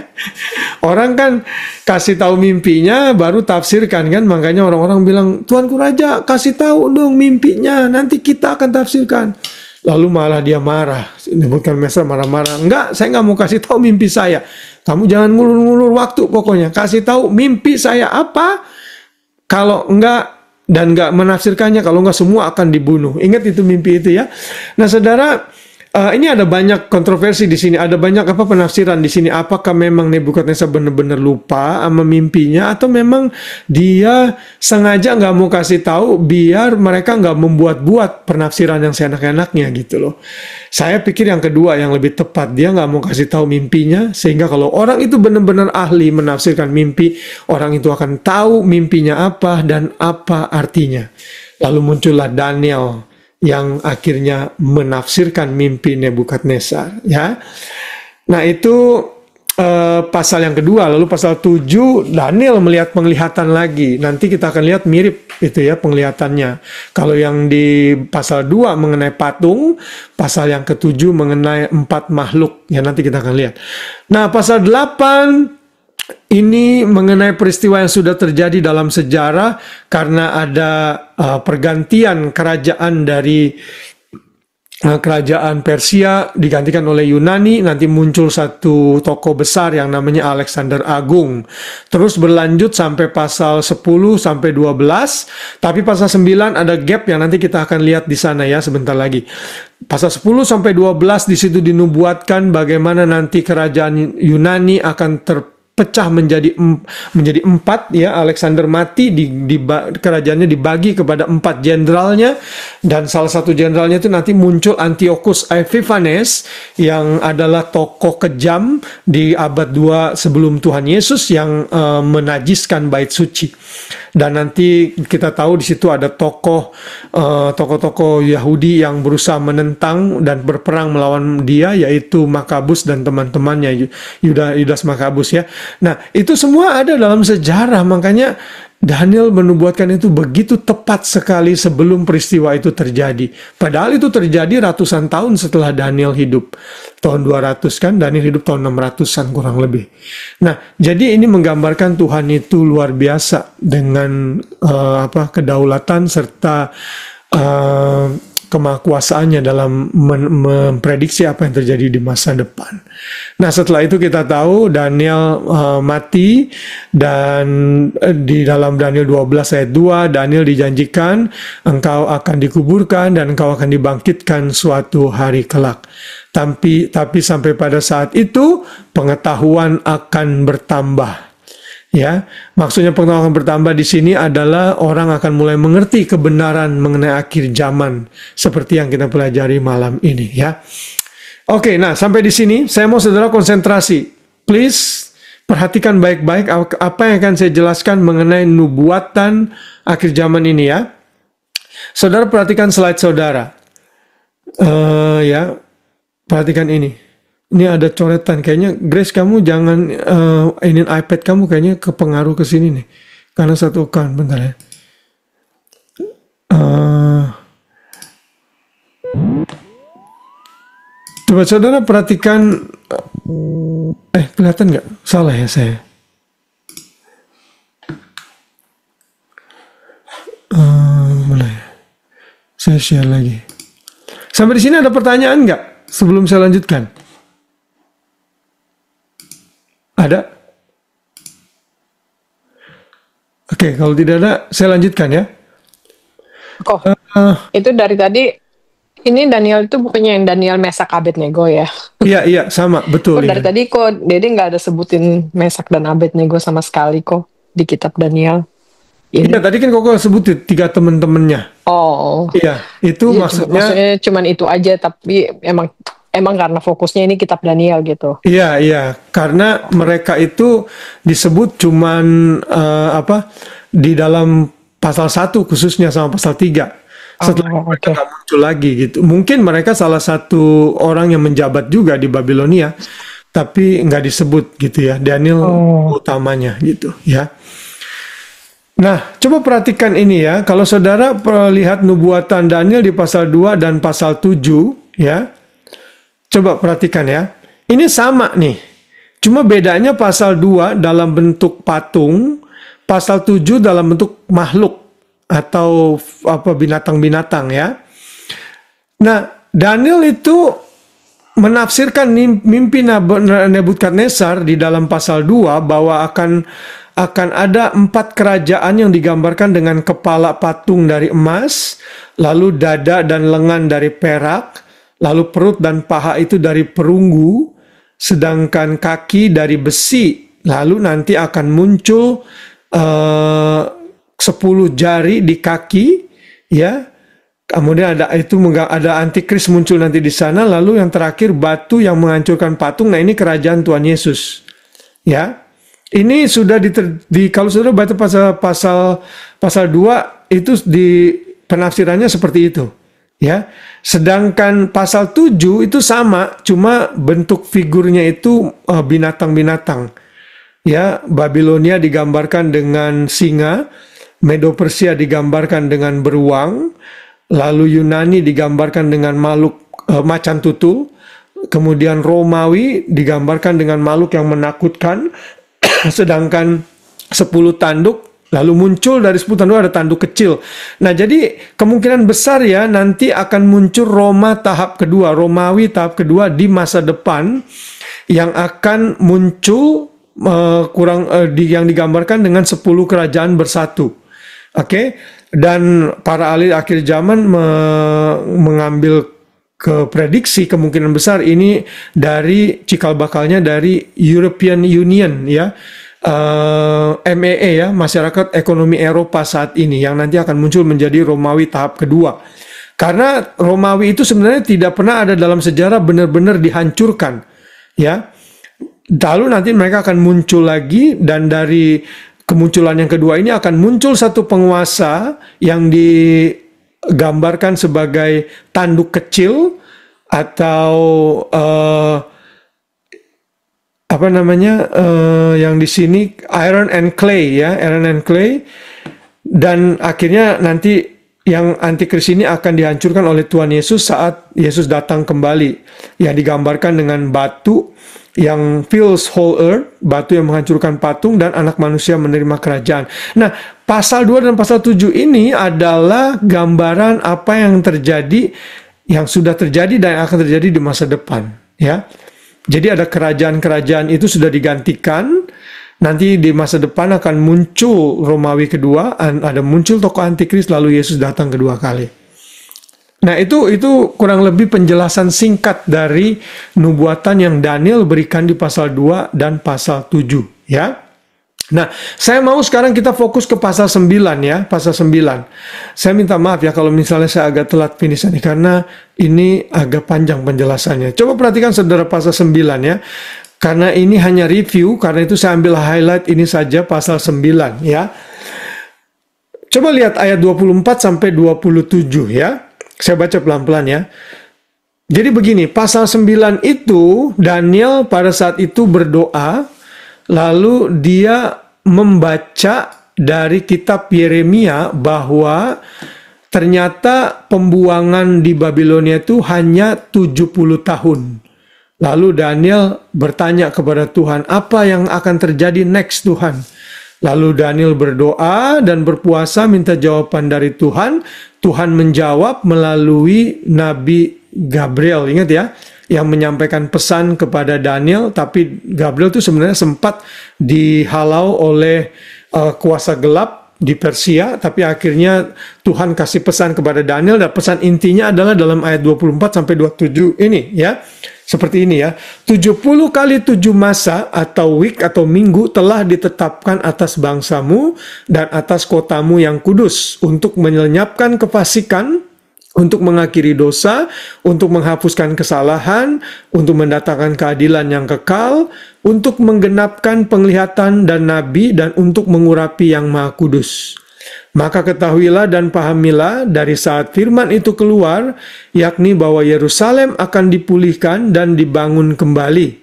Orang kan kasih tahu mimpinya baru tafsirkan kan. Makanya orang-orang bilang, Tuanku Raja kasih tahu dong mimpinya, nanti kita akan tafsirkan. Lalu malah dia marah. Nebukadnezar marah-marah. Enggak, saya nggak mau kasih tahu mimpi saya. Kamu jangan ngulur-ngulur waktu pokoknya. Kasih tahu mimpi saya apa. Kalau enggak dan enggak menafsirkannya, kalau enggak semua akan dibunuh. Ingat itu mimpi itu ya. Nah, saudara, ini ada banyak kontroversi di sini. Ada banyak penafsiran di sini. Apakah memang Nebukadnezar benar-benar lupa sama mimpinya, atau memang dia sengaja nggak mau kasih tahu biar mereka nggak membuat-buat penafsiran yang seenak-enaknya gitu loh. Saya pikir yang kedua yang lebih tepat, dia nggak mau kasih tahu mimpinya sehingga kalau orang itu benar-benar ahli menafsirkan mimpi, orang itu akan tahu mimpinya apa dan apa artinya. Lalu muncullah Daniel yang akhirnya menafsirkan mimpi Nebukadnezar ya. Nah, itu pasal yang kedua. Lalu pasal 7 Daniel melihat penglihatan lagi. Nanti kita akan lihat mirip itu ya penglihatannya. Kalau yang di pasal 2 mengenai patung, pasal yang ke-7 mengenai 4 makhluk ya, nanti kita akan lihat. Nah, pasal 8 ini mengenai peristiwa yang sudah terjadi dalam sejarah karena ada pergantian kerajaan dari kerajaan Persia digantikan oleh Yunani, nanti muncul satu tokoh besar yang namanya Alexander Agung. Terus berlanjut sampai pasal 10 sampai 12, tapi pasal 9 ada gap yang nanti kita akan lihat di sana ya sebentar lagi. Pasal 10 sampai 12 di situ dinubuatkan bagaimana nanti kerajaan Yunani akan terpecah menjadi empat ya. Alexander mati, kerajaannya dibagi kepada 4 jenderalnya, dan salah satu jenderalnya itu nanti muncul Antiochus Epiphanes yang adalah tokoh kejam di abad 2 sebelum Tuhan Yesus yang menajiskan bait suci. Dan nanti kita tahu di situ ada tokoh-tokoh Yahudi yang berusaha menentang dan berperang melawan dia, yaitu Makabus dan teman-temannya, Yudas Makabus ya. Nah, itu semua ada dalam sejarah, makanya Daniel menubuatkan itu begitu tepat sekali sebelum peristiwa itu terjadi. Padahal itu terjadi ratusan tahun setelah Daniel hidup. Tahun 200 kan, Daniel hidup tahun 600-an kurang lebih. Nah, jadi ini menggambarkan Tuhan itu luar biasa dengan kedaulatan serta kemahakuasaannya dalam memprediksi apa yang terjadi di masa depan. Nah, setelah itu kita tahu Daniel mati, dan di dalam Daniel 12 ayat 2 Daniel dijanjikan engkau akan dikuburkan dan engkau akan dibangkitkan suatu hari kelak. Tapi sampai pada saat itu pengetahuan akan bertambah. Ya, maksudnya pengetahuan bertambah di sini adalah orang akan mulai mengerti kebenaran mengenai akhir zaman seperti yang kita pelajari malam ini ya. Oke, nah sampai di sini saya mau saudara konsentrasi. Please perhatikan baik-baik apa yang akan saya jelaskan mengenai nubuatan akhir zaman ini ya. Saudara perhatikan slide saudara. Ya, perhatikan ini. Ini ada coretan, kayaknya Grace kamu jangan ini iPad kamu kayaknya kepengaruh ke sini nih. Karena satu account, bentar ya. Coba saudara perhatikan, kelihatan nggak? Salah ya saya. Mulai. Saya share lagi. Sampai di sini ada pertanyaan nggak sebelum saya lanjutkan? Ada? Oke, kalau tidak ada, saya lanjutkan ya. Itu dari tadi, ini Daniel itu bukannya yang Daniel Mesak Abednego ya? Iya, sama, betul. Dari tadi kok Dede nggak ada sebutin Mesak dan Abednego sama sekali kok di kitab Daniel. Iya, tadi kan kok sebutin 3 teman-temannya. Oh. Iya, itu iya, maksudnya cuman itu aja, tapi emang karena fokusnya ini kitab Daniel gitu. Iya, karena mereka itu disebut cuman di dalam pasal 1 khususnya sama pasal 3. Setelah mereka nggak muncul lagi gitu. Mungkin mereka salah satu orang yang menjabat juga di Babilonia, tapi nggak disebut gitu ya. Daniel utamanya gitu ya. Nah, coba perhatikan ini ya. Kalau saudara lihat nubuatan Daniel di pasal 2 dan pasal 7 ya. Coba perhatikan ya. Ini sama nih. Cuma bedanya pasal 2 dalam bentuk patung, pasal 7 dalam bentuk makhluk atau binatang-binatang ya. Nah, Daniel itu menafsirkan mimpi Nebukadnezar di dalam pasal 2 bahwa akan ada 4 kerajaan yang digambarkan dengan kepala patung dari emas, lalu dada dan lengan dari perak, lalu perut dan paha itu dari perunggu, sedangkan kaki dari besi. Lalu nanti akan muncul 10 jari di kaki, ya. Kemudian ada antikris muncul nanti di sana. Lalu yang terakhir batu yang menghancurkan patung. Nah, ini kerajaan Tuhan Yesus, ya. Ini sudah kalau saudara baca pasal 2 itu di penafsirannya seperti itu. Ya, sedangkan pasal 7 itu sama, cuma bentuk figurnya itu binatang-binatang. Ya, Babilonia digambarkan dengan singa, Medo Persia digambarkan dengan beruang, lalu Yunani digambarkan dengan macan tutul, kemudian Romawi digambarkan dengan makhluk yang menakutkan, Sedangkan 10 tanduk, lalu muncul dari 10 tanduk ada tanduk kecil. Nah, jadi kemungkinan besar ya nanti akan muncul Roma tahap kedua, Romawi tahap kedua di masa depan yang akan muncul yang digambarkan dengan 10 kerajaan bersatu. Oke, dan para ahli akhir zaman mengambil prediksi kemungkinan besar ini dari cikal bakalnya dari European Union ya. MEE ya, Masyarakat Ekonomi Eropa saat ini yang nanti akan muncul menjadi Romawi tahap kedua. Karena Romawi itu sebenarnya tidak pernah ada dalam sejarah benar-benar dihancurkan, ya. Lalu nanti mereka akan muncul lagi, dan dari kemunculan yang kedua ini akan muncul satu penguasa yang digambarkan sebagai tanduk kecil atau yang di sini iron and clay ya, iron and clay, dan akhirnya nanti yang antikris ini akan dihancurkan oleh Tuhan Yesus saat Yesus datang kembali, yang digambarkan dengan batu yang fills whole earth, batu yang menghancurkan patung, dan anak manusia menerima kerajaan. Nah, pasal 2 dan pasal 7 ini adalah gambaran apa yang terjadi, yang sudah terjadi dan yang akan terjadi di masa depan ya. Jadi ada kerajaan-kerajaan itu sudah digantikan. Nanti di masa depan akan muncul Romawi kedua, ada muncul tokoh antikris, lalu Yesus datang kedua kali. Nah, itu kurang lebih penjelasan singkat dari nubuatan yang Daniel berikan di pasal 2 dan pasal 7 ya. Nah, saya mau sekarang kita fokus ke pasal 9 ya, pasal 9. Saya minta maaf ya kalau misalnya saya agak telat finish ini, karena ini agak panjang penjelasannya. Coba perhatikan saudara pasal 9 ya. Karena ini hanya review, karena itu saya ambil highlight ini saja pasal 9 ya. Coba lihat ayat 24 sampai 27 ya. Saya baca pelan-pelan ya. Jadi begini, pasal 9 itu Daniel pada saat itu berdoa, lalu dia membaca dari kitab Yeremia bahwa ternyata pembuangan di Babilonia itu hanya 70 tahun. Lalu Daniel bertanya kepada Tuhan, apa yang akan terjadi next Tuhan? Lalu Daniel berdoa dan berpuasa minta jawaban dari Tuhan. Tuhan menjawab melalui Nabi Gabriel, ingat ya, yang menyampaikan pesan kepada Daniel, tapi Gabriel itu sebenarnya sempat dihalau oleh kuasa gelap di Persia, tapi akhirnya Tuhan kasih pesan kepada Daniel, dan pesan intinya adalah dalam ayat 24 sampai 27 ini ya. Seperti ini ya, 70 kali 7 masa atau week atau minggu telah ditetapkan atas bangsamu dan atas kotamu yang kudus untuk melenyapkan kefasikan, untuk mengakhiri dosa, untuk menghapuskan kesalahan, untuk mendatangkan keadilan yang kekal, untuk menggenapkan penglihatan dan nabi, dan untuk mengurapi yang maha kudus. Maka ketahuilah dan pahamilah dari saat firman itu keluar, yakni bahwa Yerusalem akan dipulihkan dan dibangun kembali,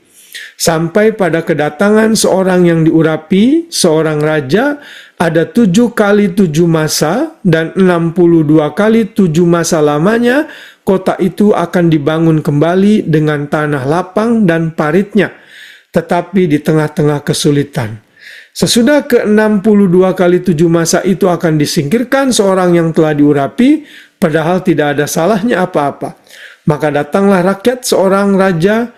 sampai pada kedatangan seorang yang diurapi, seorang raja. Ada 7 kali 7 masa dan 62 kali 7 masa lamanya, kota itu akan dibangun kembali dengan tanah lapang dan paritnya, tetapi di tengah-tengah kesulitan. Sesudah ke-62 kali 7 masa itu akan disingkirkan seorang yang telah diurapi, padahal tidak ada salahnya apa-apa. Maka datanglah rakyat seorang raja,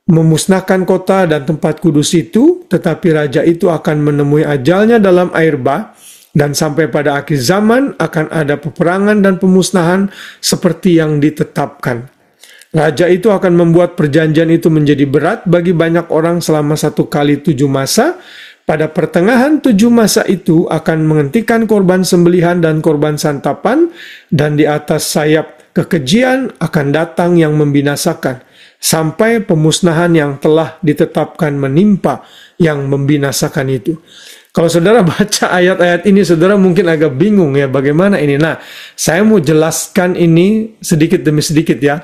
memusnahkan kota dan tempat kudus itu, tetapi raja itu akan menemui ajalnya dalam air bah, dan sampai pada akhir zaman akan ada peperangan dan pemusnahan seperti yang ditetapkan. Raja itu akan membuat perjanjian itu menjadi berat bagi banyak orang selama 1 kali 7 masa. Pada pertengahan 7 masa itu akan menghentikan korban sembelihan dan korban santapan, dan di atas sayap kekejian akan datang yang membinasakan, sampai pemusnahan yang telah ditetapkan menimpa yang membinasakan itu. Kalau saudara baca ayat-ayat ini, saudara mungkin agak bingung ya, bagaimana ini. Nah, saya mau jelaskan ini sedikit demi sedikit ya.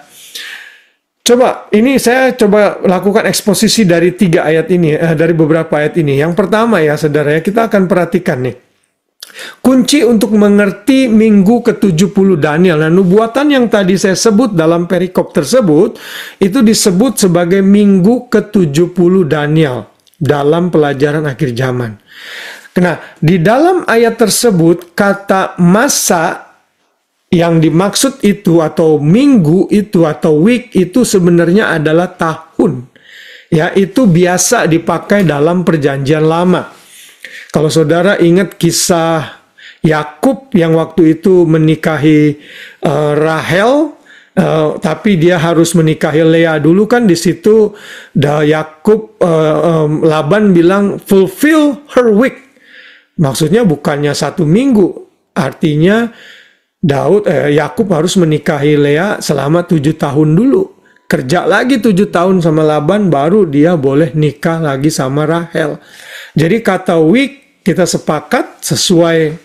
Saya coba lakukan eksposisi dari 3 ayat ini, dari beberapa ayat ini. Yang pertama ya saudara ya, kita akan perhatikan nih. Kunci untuk mengerti minggu ke-70 Daniel. Nah, nubuatan yang tadi saya sebut dalam perikop tersebut, itu disebut sebagai minggu ke-70 Daniel. dalam pelajaran akhir zaman. Nah, di dalam ayat tersebut kata masa yang dimaksud itu atau minggu itu atau week itu sebenarnya adalah tahun. Ya, itu biasa dipakai dalam perjanjian lama. Kalau saudara ingat kisah Yakub yang waktu itu menikahi Rahel, tapi dia harus menikahi Lea dulu kan, di situ Yakub Laban bilang fulfill her week. Maksudnya bukannya 1 minggu, artinya Yakub harus menikahi Lea selama 7 tahun dulu. Kerja lagi 7 tahun sama Laban, baru dia boleh nikah lagi sama Rahel. Jadi kata week kita sepakat sesuai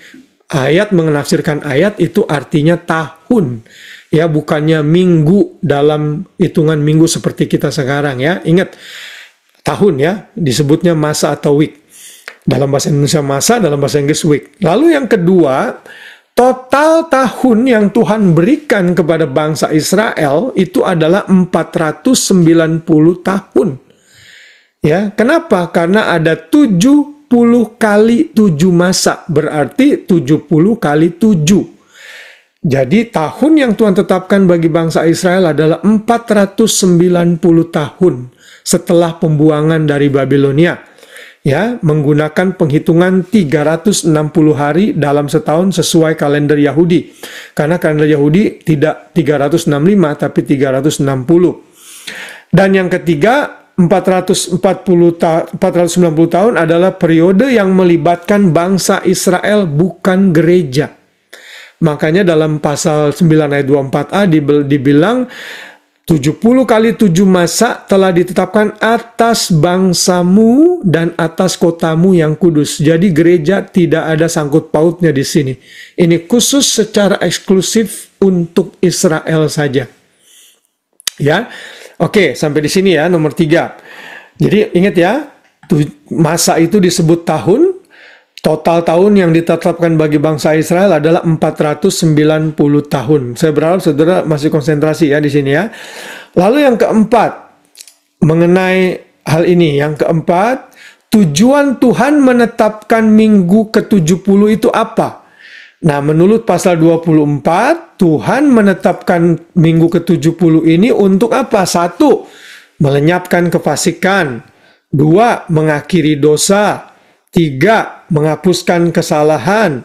ayat, menafsirkan ayat itu artinya tahun. Ya, bukannya minggu dalam hitungan minggu seperti kita sekarang ya. Ingat, tahun ya, disebutnya masa atau week. Dalam bahasa Indonesia masa, dalam bahasa Inggris week. Lalu yang kedua, total tahun yang Tuhan berikan kepada bangsa Israel itu adalah 490 tahun. Ya, kenapa? Karena ada 70 kali 7 masa, berarti 70 kali 7. Jadi tahun yang Tuhan tetapkan bagi bangsa Israel adalah 490 tahun setelah pembuangan dari Babilonia. Ya, menggunakan penghitungan 360 hari dalam setahun sesuai kalender Yahudi. Karena kalender Yahudi tidak 365 tapi 360. Dan yang ketiga, 490 tahun adalah periode yang melibatkan bangsa Israel, bukan gereja. Makanya dalam pasal 9 ayat 24a dibilang 70 kali 7 masa telah ditetapkan atas bangsamu dan atas kotamu yang kudus. Jadi gereja tidak ada sangkut pautnya di sini. Ini khusus secara eksklusif untuk Israel saja. Ya, oke, sampai di sini ya, nomor 3. Jadi ingat ya, masa itu disebut tahun. Total tahun yang ditetapkan bagi bangsa Israel adalah 490 tahun. Saya berharap saudara masih konsentrasi ya di sini ya. Lalu yang keempat, mengenai hal ini. Yang keempat, tujuan Tuhan menetapkan minggu ke-70 itu apa? Nah, menurut pasal 24, Tuhan menetapkan minggu ke-70 ini untuk apa? 1, melenyapkan kefasikan. 2, mengakhiri dosa. 3, menghapuskan kesalahan.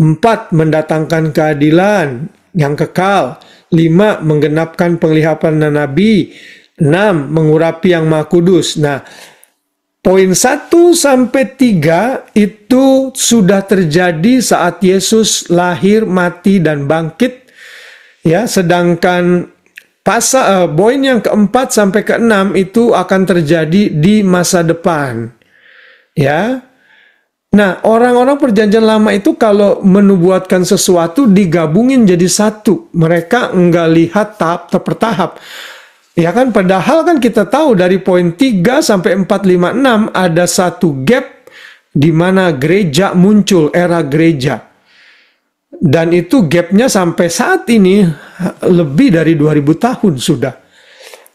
4, mendatangkan keadilan yang kekal. 5, menggenapkan penglihatan Nabi. 6, mengurapi yang Maha Kudus. Nah, poin 1 sampai 3 itu sudah terjadi saat Yesus lahir, mati, dan bangkit. Ya, sedangkan poin yang keempat sampai ke-6 itu akan terjadi di masa depan. Ya. Nah, orang-orang perjanjian lama itu kalau menubuatkan sesuatu digabungin jadi satu. Mereka enggak lihat tahap per tahap. Ya kan, padahal kan kita tahu dari poin 3 sampai 4, 5, 6 ada satu gap di mana gereja muncul, era gereja. Dan itu gapnya sampai saat ini lebih dari 2000 tahun sudah.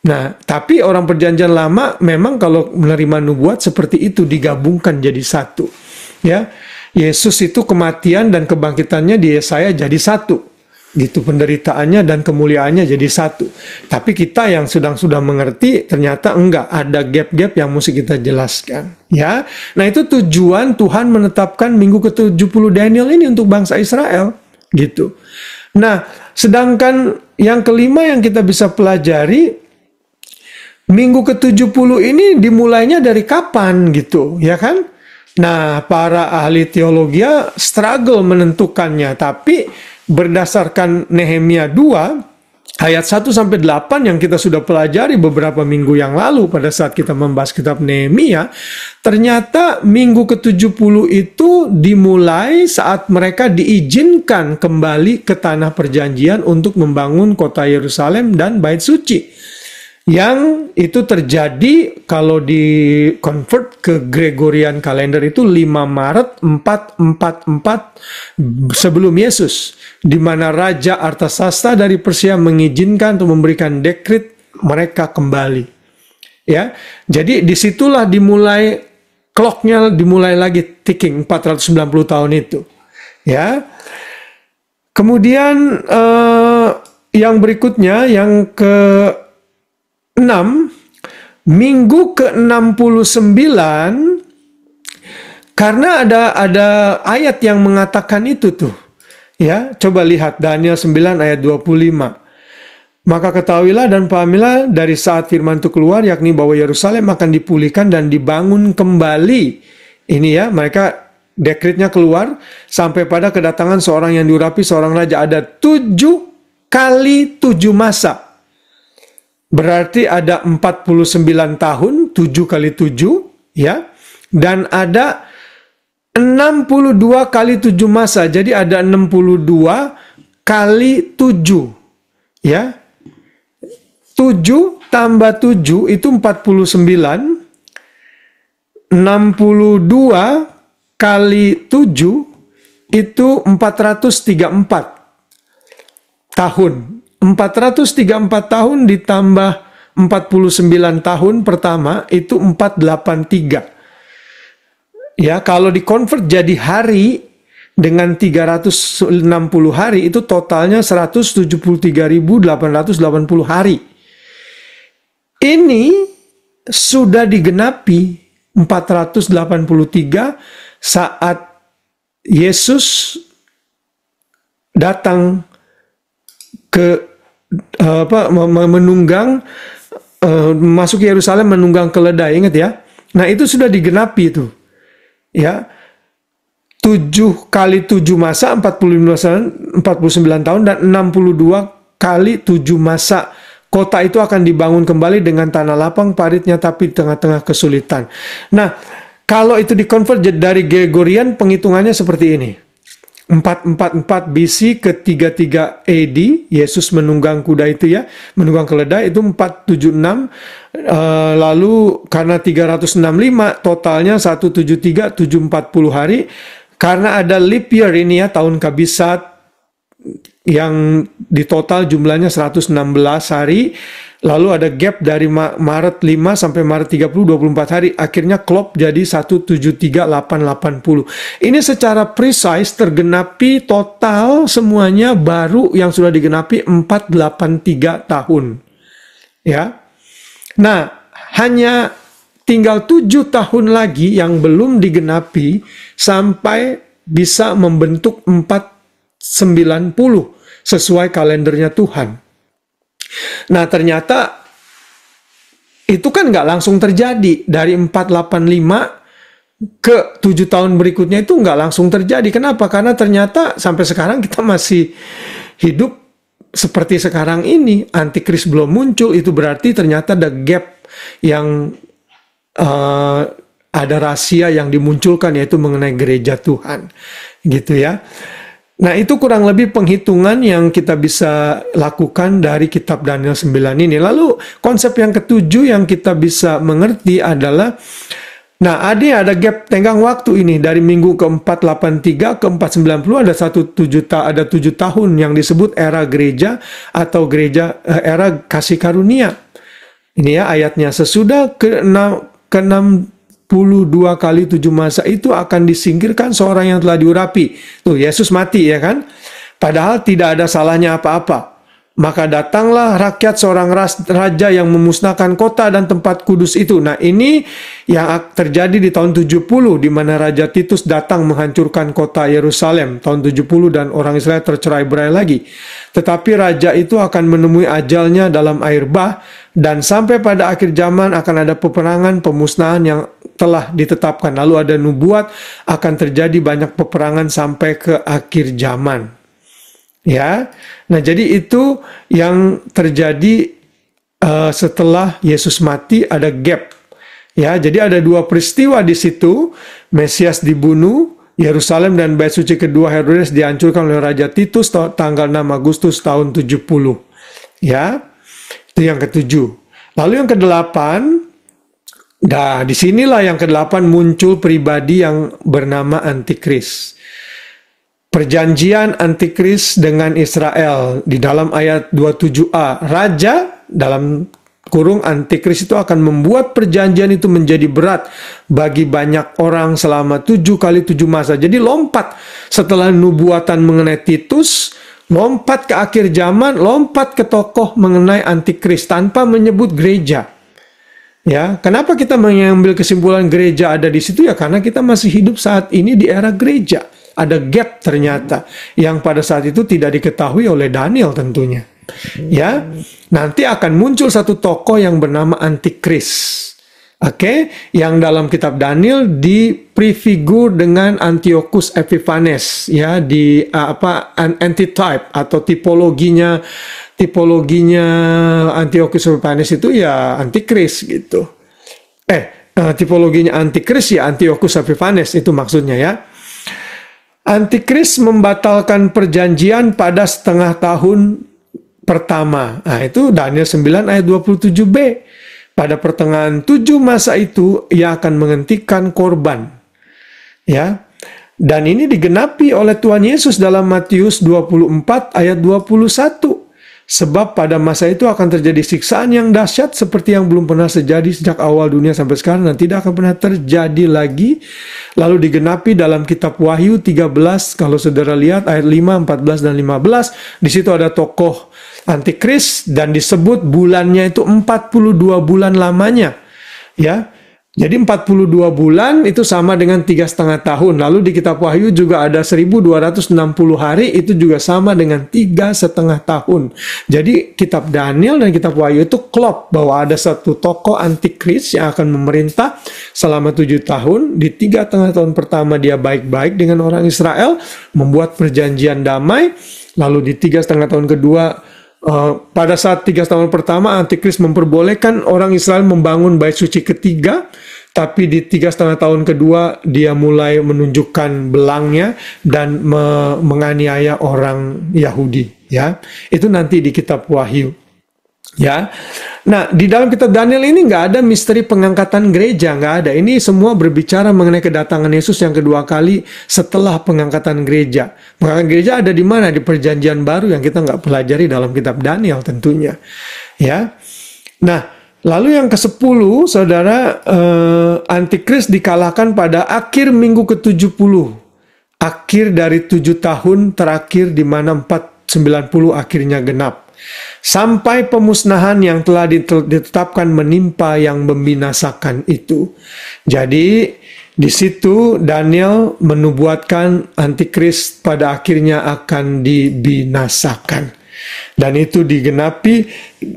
Nah, tapi orang perjanjian lama memang kalau menerima nubuat seperti itu digabungkan jadi satu. Ya, Yesus itu kematian dan kebangkitannya di Yesaya jadi satu, gitu, penderitaannya dan kemuliaannya jadi satu. Tapi kita yang sudah mengerti ternyata enggak, ada gap-gap yang mesti kita jelaskan. Ya, nah itu tujuan Tuhan menetapkan minggu ke-70 Daniel ini untuk bangsa Israel, gitu. Nah, sedangkan yang kelima yang kita bisa pelajari, minggu ke-70 ini dimulainya dari kapan, gitu, ya kan? Nah, para ahli teologi struggle menentukannya, tapi berdasarkan Nehemia 2 ayat 1 sampai 8 yang kita sudah pelajari beberapa minggu yang lalu pada saat kita membahas kitab Nehemia, ternyata minggu ke-70 itu dimulai saat mereka diizinkan kembali ke tanah perjanjian untuk membangun kota Yerusalem dan bait suci. Yang itu terjadi kalau di convert ke Gregorian kalender itu 5 Maret 444 sebelum Yesus, di mana Raja Artasasta dari Persia mengizinkan untuk memberikan dekret mereka kembali. Ya, jadi disitulah dimulai clock-nya dimulai lagi ticking 490 tahun itu. Ya. Kemudian yang berikutnya, yang ke-6, minggu ke-69, karena ada ayat yang mengatakan itu tuh. Ya, coba lihat Daniel 9 ayat 25. Maka ketahuilah dan pahamilah dari saat firman itu keluar, yakni bahwa Yerusalem akan dipulihkan dan dibangun kembali. Ini ya, mereka dekretnya keluar sampai pada kedatangan seorang yang diurapi seorang raja. Ada 7 kali 7 masa. Berarti ada 49 tahun, 7 kali 7, ya. Dan ada 62 kali 7 masa. Jadi ada 62 kali 7, ya. 7 tambah 7 itu 49. 62 kali 7 itu 434 tahun. 434 tahun ditambah 49 tahun pertama itu 483. Ya, kalau dikonvert jadi hari dengan 360 hari itu totalnya 173.880 hari. Ini sudah digenapi 483 saat Yesus datang ke menunggang masuk Yerusalem menunggang keledai, ingat ya. Nah, itu sudah digenapi itu. Ya. 7 kali 7 masa 49 tahun dan 62 kali 7 masa. Kota itu akan dibangun kembali dengan tanah lapang paritnya tapi di tengah-tengah kesulitan. Nah, kalau itu dikonvert dari Gregorian, penghitungannya seperti ini. 444 BC ke 33 AD, Yesus menunggang kuda itu ya, menunggang keledai itu 476. Lalu karena 365 totalnya 173 740 hari. Karena ada leap year ini ya, tahun kabisat yang di total jumlahnya 116 hari. Lalu ada gap dari Maret 5 sampai Maret 30, 24 hari. Akhirnya klop jadi 173.880. Ini secara precise tergenapi total semuanya baru yang sudah digenapi 483 tahun. Ya. Nah, hanya tinggal 7 tahun lagi yang belum digenapi sampai bisa membentuk 490 sesuai kalendernya Tuhan. Nah, ternyata itu kan nggak langsung terjadi. Dari 485 ke 7 tahun berikutnya itu nggak langsung terjadi. Kenapa? Karena ternyata sampai sekarang kita masih hidup seperti sekarang ini. Antikris belum muncul, itu berarti ternyata ada gap yang ada rahasia yang dimunculkan, yaitu mengenai gereja Tuhan. Gitu ya. Nah, itu kurang lebih penghitungan yang kita bisa lakukan dari kitab Daniel 9 ini. Lalu konsep yang ketujuh yang kita bisa mengerti adalah, nah, ada gap tenggang waktu ini dari minggu ke-483 ke 490 ada 7 tahun yang disebut era gereja atau era kasih karunia. Ini ya ayatnya, sesudah ke-62 kali 7 masa itu akan disingkirkan seorang yang telah diurapi. Tuh, Yesus mati ya kan? Padahal tidak ada salahnya apa-apa. Maka datanglah rakyat seorang raja yang memusnahkan kota dan tempat kudus itu. Nah, ini yang terjadi di tahun 70, di mana Raja Titus datang menghancurkan kota Yerusalem tahun 70 dan orang Israel tercerai-berai lagi. Tetapi raja itu akan menemui ajalnya dalam air bah, dan sampai pada akhir zaman akan ada peperangan pemusnahan yang telah ditetapkan. Lalu ada nubuat akan terjadi banyak peperangan sampai ke akhir zaman. Ya, nah jadi itu yang terjadi setelah Yesus mati, ada gap. Ya, jadi ada 2 peristiwa di situ. Mesias dibunuh, Yerusalem dan Bait Suci kedua Herodes dihancurkan oleh Raja Titus tanggal 6 Agustus tahun 70. Ya, itu yang ketujuh. Lalu yang kedelapan, nah disinilah yang kedelapan muncul pribadi yang bernama Antikris. Perjanjian Antikris dengan Israel di dalam ayat 27a. Raja dalam kurung antikris itu akan membuat perjanjian itu menjadi berat bagi banyak orang selama 7 kali 7 masa. Jadi lompat setelah nubuatan mengenai Titus, lompat ke akhir zaman, lompat ke tokoh mengenai antikris tanpa menyebut gereja. Ya, kenapa kita mengambil kesimpulan gereja ada di situ? Ya karena kita masih hidup saat ini di era gereja. Ada gap ternyata yang pada saat itu tidak diketahui oleh Daniel tentunya. Ya, nanti akan muncul satu tokoh yang bernama antikris. Oke, yang dalam kitab Daniel diprefigur dengan Antiochus Epiphanes, ya, di antitype atau tipologinya Antiochus Epiphanes itu ya antikris gitu. Tipologinya antikris ya Antiochus Epiphanes itu maksudnya ya. Antikris membatalkan perjanjian pada setengah tahun pertama. Nah, itu Daniel 9 ayat 27b. Pada pertengahan 7 masa itu ia akan menghentikan korban. Ya. Dan ini digenapi oleh Tuhan Yesus dalam Matius 24 ayat 21. Sebab pada masa itu akan terjadi siksaan yang dahsyat seperti yang belum pernah terjadi sejak awal dunia sampai sekarang dan tidak akan pernah terjadi lagi. Lalu digenapi dalam kitab Wahyu 13, kalau saudara lihat ayat 5, 14 dan 15, di situ ada tokoh antikris dan disebut bulannya itu 42 bulan lamanya. Ya. Jadi 42 bulan itu sama dengan 3,5 tahun. Lalu di kitab Wahyu juga ada 1260 hari, itu juga sama dengan 3,5 tahun. Jadi kitab Daniel dan kitab Wahyu itu klop bahwa ada satu tokoh antikris yang akan memerintah selama 7 tahun. Di 3,5 tahun pertama dia baik-baik dengan orang Israel, membuat perjanjian damai. Lalu di 3,5 tahun kedua, pada saat 3 tahun pertama antikris memperbolehkan orang Israel membangun bait suci ketiga, tapi di 3,5 tahun kedua dia mulai menunjukkan belangnya dan menganiaya orang Yahudi. Ya, itu nanti di kitab Wahyu. Ya, nah di dalam kitab Daniel ini nggak ada misteri pengangkatan gereja, nggak ada. Ini semua berbicara mengenai kedatangan Yesus yang kedua kali setelah pengangkatan gereja. Pengangkatan gereja ada di mana? Di perjanjian baru yang kita nggak pelajari dalam kitab Daniel tentunya. Ya, nah lalu yang ke-10, saudara, antikris dikalahkan pada akhir minggu ke-70, akhir dari 7 tahun terakhir di mana 490 akhirnya genap. Sampai pemusnahan yang telah ditetapkan menimpa yang membinasakan itu. Jadi di situ Daniel menubuatkan antikris pada akhirnya akan dibinasakan. Dan itu digenapi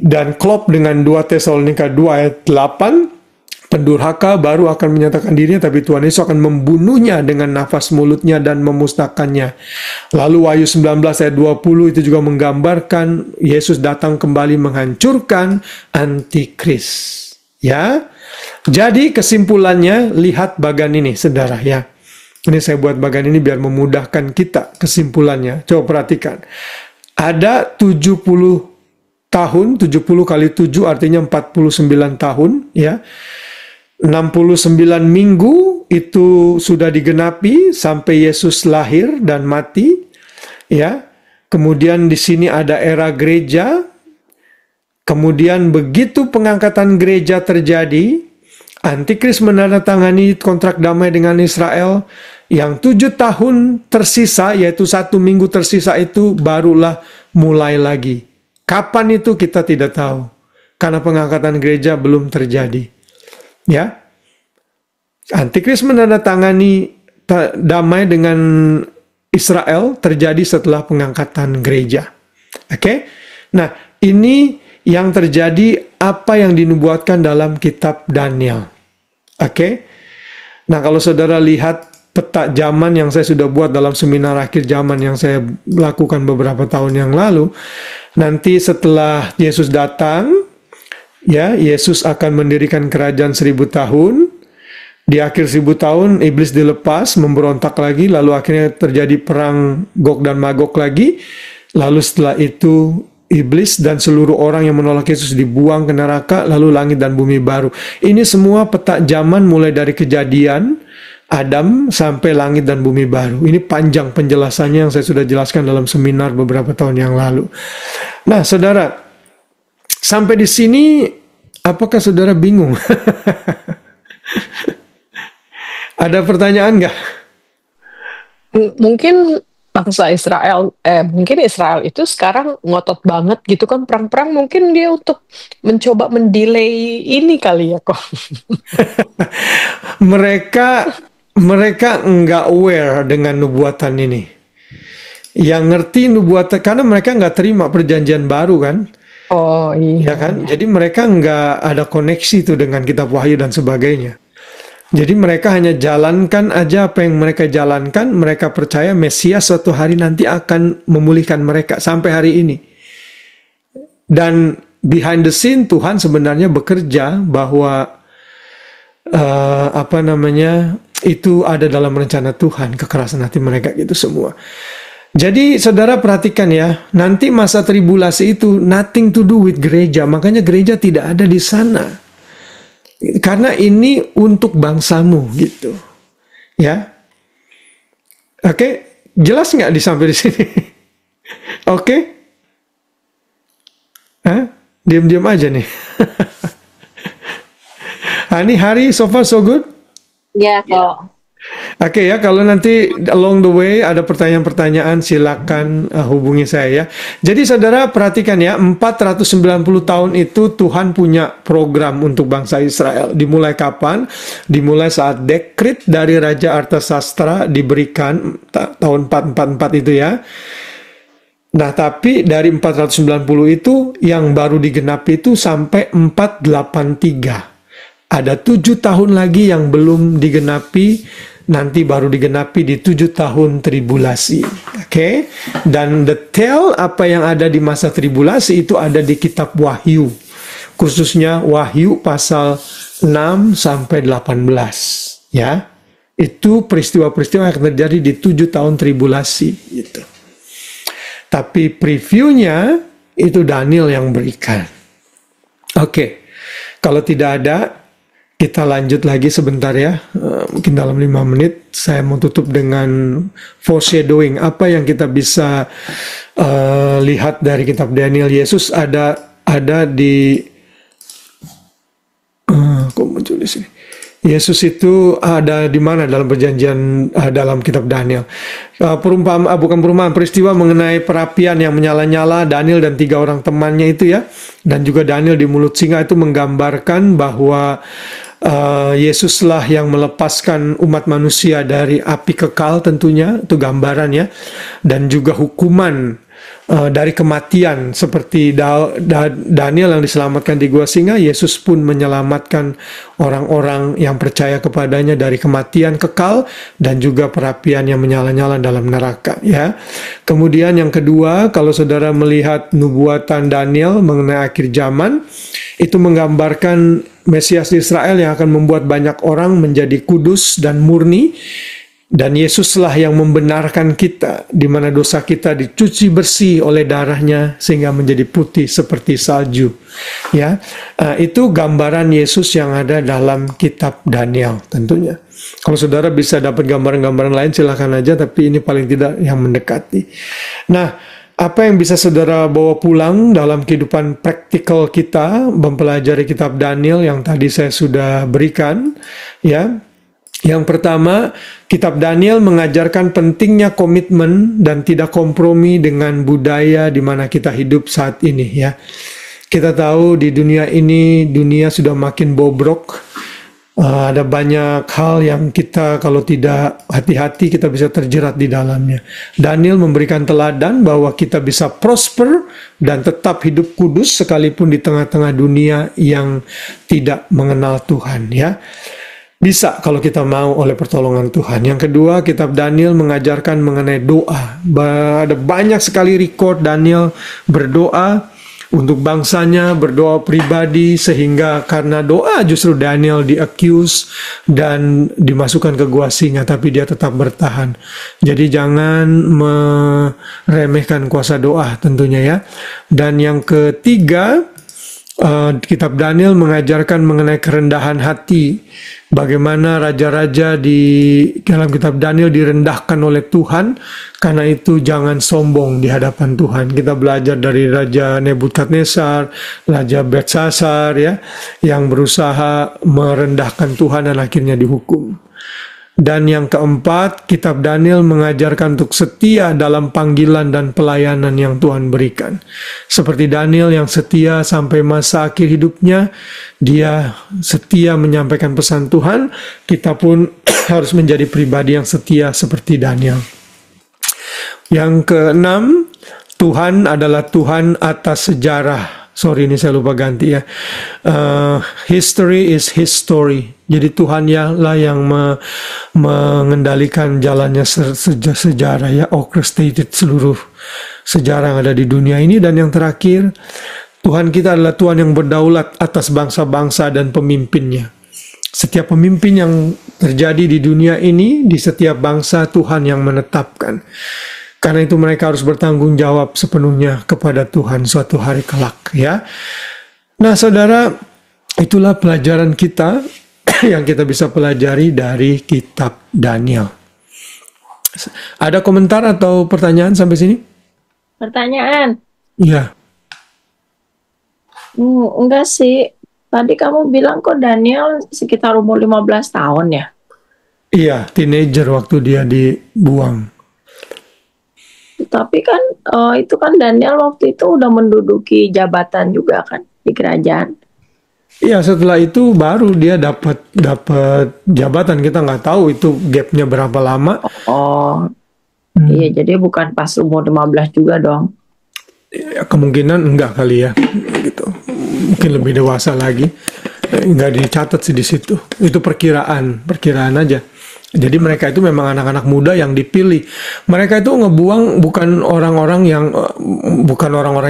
dan klop dengan 2 Tesalonika 2 ayat 8. Pendurhaka baru akan menyatakan dirinya, tapi Tuhan Yesus akan membunuhnya dengan nafas mulutnya dan memusnahkannya. Lalu Wahyu 19 ayat 20 itu juga menggambarkan Yesus datang kembali menghancurkan antikris. Ya, jadi kesimpulannya lihat bagan ini, saudara ya. Ini saya buat bagan ini biar memudahkan kita kesimpulannya. Coba perhatikan. Ada 70 tahun, 70 kali 7 artinya 49 tahun ya. 69 minggu itu sudah digenapi sampai Yesus lahir dan mati ya. Kemudian di sini ada era gereja. Kemudian begitu pengangkatan gereja terjadi, antikris menandatangani kontrak damai dengan Israel. Yang 7 tahun tersisa, yaitu 1 minggu tersisa itu barulah mulai lagi. Kapan itu kita tidak tahu, karena pengangkatan gereja belum terjadi. Ya, antikris menandatangani damai dengan Israel terjadi setelah pengangkatan gereja. Oke, nah ini yang terjadi apa yang dinubuatkan dalam kitab Daniel. Oke, nah kalau saudara lihat peta zaman yang saya sudah buat dalam seminar akhir zaman yang saya lakukan beberapa tahun yang lalu, nanti setelah Yesus datang, ya, Yesus akan mendirikan kerajaan 1000 tahun. Di akhir 1000 tahun, iblis dilepas, memberontak lagi, lalu akhirnya terjadi perang Gog dan Magog lagi. Lalu setelah itu, iblis dan seluruh orang yang menolak Yesus dibuang ke neraka, lalu langit dan bumi baru. Ini semua peta zaman mulai dari kejadian Adam sampai langit dan bumi baru. Ini panjang penjelasannya yang saya sudah jelaskan dalam seminar beberapa tahun yang lalu. Nah, saudara, sampai di sini Apakah saudara bingung? Ada pertanyaan nggak? Mungkin bangsa Israel, mungkin Israel itu sekarang ngotot banget gitu kan, perang-perang, mungkin dia untuk mencoba mendelay ini kali ya kok. Mereka nggak aware dengan nubuatan ini. Yang ngerti nubuatan, karena mereka nggak terima perjanjian baru kan, Oh ya iya. kan? Jadi mereka nggak ada koneksi tuh dengan kitab Wahyu dan sebagainya. Jadi mereka hanya jalankan aja apa yang mereka jalankan. Mereka percaya Mesias suatu hari nanti akan memulihkan mereka sampai hari ini. Dan behind the scene Tuhan sebenarnya bekerja bahwa itu ada dalam rencana Tuhan, kekerasan hati mereka gitu semua. Jadi saudara perhatikan ya, nanti masa tribulasi itu nothing to do with gereja, makanya gereja tidak ada di sana. Karena ini untuk bangsamu gitu. Ya. Oke, jelas nggak sampai di sini? Oke? Diam-diam aja nih. Ini Hari, so far so good? Ya, kok. Oke ya, kalau nanti along the way ada pertanyaan-pertanyaan silakan hubungi saya ya. Jadi saudara perhatikan ya, 490 tahun itu Tuhan punya program untuk bangsa Israel. Dimulai kapan? Dimulai saat dekret dari Raja Artasastra diberikan tahun 444 itu ya. Nah, tapi dari 490 itu yang baru digenapi itu sampai 483. Ada 7 tahun lagi yang belum digenapi, nanti baru digenapi di 7 tahun tribulasi. Oke? Dan detail apa yang ada di masa tribulasi itu ada di kitab Wahyu. Khususnya Wahyu pasal 6 sampai 18, ya. Itu peristiwa-peristiwa yang terjadi di 7 tahun tribulasi gitu. Tapi previewnya itu Daniel yang berikan. Oke. Kalau tidak ada, kita lanjut lagi sebentar ya, mungkin dalam 5 menit saya mau tutup dengan foreshadowing, apa yang kita bisa lihat dari kitab Daniel. Yesus ada di kok muncul di sini? Yesus itu ada di mana dalam perjanjian dalam kitab Daniel? Peristiwa mengenai perapian yang menyala-nyala, Daniel dan 3 orang temannya itu ya, dan juga Daniel di mulut singa itu menggambarkan bahwa Yesuslah yang melepaskan umat manusia dari api kekal, tentunya itu gambarannya, dan juga hukuman dari kematian seperti Daniel yang diselamatkan di gua singa. Yesus pun menyelamatkan orang-orang yang percaya kepadanya dari kematian kekal dan juga perapian yang menyala-nyala dalam neraka ya. Kemudian yang kedua, kalau saudara melihat nubuatan Daniel mengenai akhir zaman, itu menggambarkan Mesias di Israel yang akan membuat banyak orang menjadi kudus dan murni. Dan Yesuslah yang membenarkan kita, di mana dosa kita dicuci bersih oleh darahnya sehingga menjadi putih seperti salju. Ya, itu gambaran Yesus yang ada dalam kitab Daniel tentunya. Kalau saudara bisa dapat gambaran-gambaran lain silakan aja, tapi ini paling tidak yang mendekati. Nah, apa yang bisa saudara bawa pulang dalam kehidupan praktikal kita mempelajari kitab Daniel yang tadi saya sudah berikan, ya? Yang pertama, kitab Daniel mengajarkan pentingnya komitmen dan tidak kompromi dengan budaya di mana kita hidup saat ini ya. Kita tahu di dunia ini, dunia sudah makin bobrok. Ada banyak hal yang kita kalau tidak hati-hati kita bisa terjerat di dalamnya. Daniel memberikan teladan bahwa kita bisa prosper dan tetap hidup kudus sekalipun di tengah-tengah dunia yang tidak mengenal Tuhan ya. Bisa kalau kita mau oleh pertolongan Tuhan. Yang kedua, kitab Daniel mengajarkan mengenai doa. Ada banyak sekali record Daniel berdoa untuk bangsanya, berdoa pribadi, sehingga karena doa justru Daniel di-accuse dan dimasukkan ke gua singa, tapi dia tetap bertahan. Jadi jangan meremehkan kuasa doa tentunya ya. Dan yang ketiga, Kitab Daniel mengajarkan mengenai kerendahan hati, bagaimana raja-raja di dalam kitab Daniel direndahkan oleh Tuhan, karena itu jangan sombong di hadapan Tuhan. Kita belajar dari Raja Nebukadnezar, Raja Belshazzar ya, yang berusaha merendahkan Tuhan dan akhirnya dihukum. Dan yang keempat, kitab Daniel mengajarkan untuk setia dalam panggilan dan pelayanan yang Tuhan berikan. Seperti Daniel yang setia sampai masa akhir hidupnya, dia setia menyampaikan pesan Tuhan, kita pun harus menjadi pribadi yang setia seperti Daniel. Yang keenam, Tuhan adalah Tuhan atas sejarah. Sorry, ini saya lupa ganti ya. History is his story. Jadi Tuhan lah yang mengendalikan jalannya sejarah ya, orchestrated seluruh sejarah yang ada di dunia ini. Dan yang terakhir, Tuhan kita adalah Tuhan yang berdaulat atas bangsa-bangsa dan pemimpinnya. Setiap pemimpin yang terjadi di dunia ini, di setiap bangsa Tuhan yang menetapkan. Karena itu mereka harus bertanggung jawab sepenuhnya kepada Tuhan suatu hari kelak ya. Nah saudara, itulah pelajaran kita yang kita bisa pelajari dari kitab Daniel. Ada komentar atau pertanyaan sampai sini? Pertanyaan? Iya. Enggak sih. Tadi kamu bilang kok Daniel sekitar umur 15 tahun ya? Iya, teenager waktu dia dibuang. Tapi kan itu kan Daniel waktu itu udah menduduki jabatan juga kan di kerajaan. Iya, setelah itu baru dia dapat jabatan. Kita nggak tahu itu gapnya berapa lama. Iya, jadi bukan pas umur 15 juga dong. Ya, kemungkinan enggak kali ya, gitu. Mungkin lebih dewasa lagi. Nggak dicatat sih di situ. Itu perkiraan aja. Jadi mereka itu memang anak-anak muda yang dipilih. Mereka itu ngebuang bukan orang-orang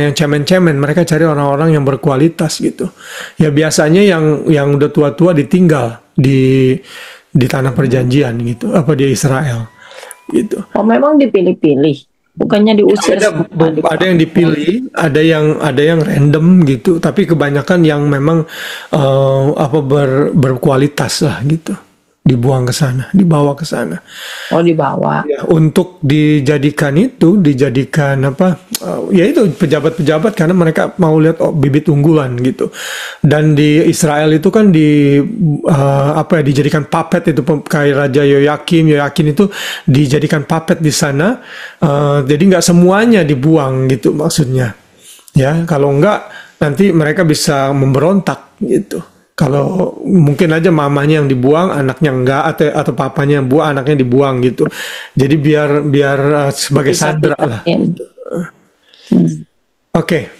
yang cemen-cemen. Mereka cari orang-orang yang berkualitas gitu. Ya biasanya yang udah tua-tua ditinggal di tanah perjanjian gitu, apa di Israel gitu. Oh, memang dipilih-pilih, bukannya diusir. Ada yang dipilih, ada yang random gitu. Tapi kebanyakan yang memang berkualitas lah gitu. Dibuang ke sana, dibawa ke sana. Oh, dibawa. Ya, untuk dijadikan apa? Ya itu pejabat-pejabat karena mereka mau lihat bibit unggulan gitu. Dan di Israel itu kan dijadikan puppet itu kayak Raja Yoyakim itu dijadikan puppet di sana. Jadi nggak semuanya dibuang gitu maksudnya. Ya, kalau enggak nanti mereka bisa memberontak gitu. Kalau mungkin aja mamanya yang dibuang, anaknya enggak, atau papanya yang buang, anaknya dibuang gitu. Jadi biar sebagai sandera lah. Oke.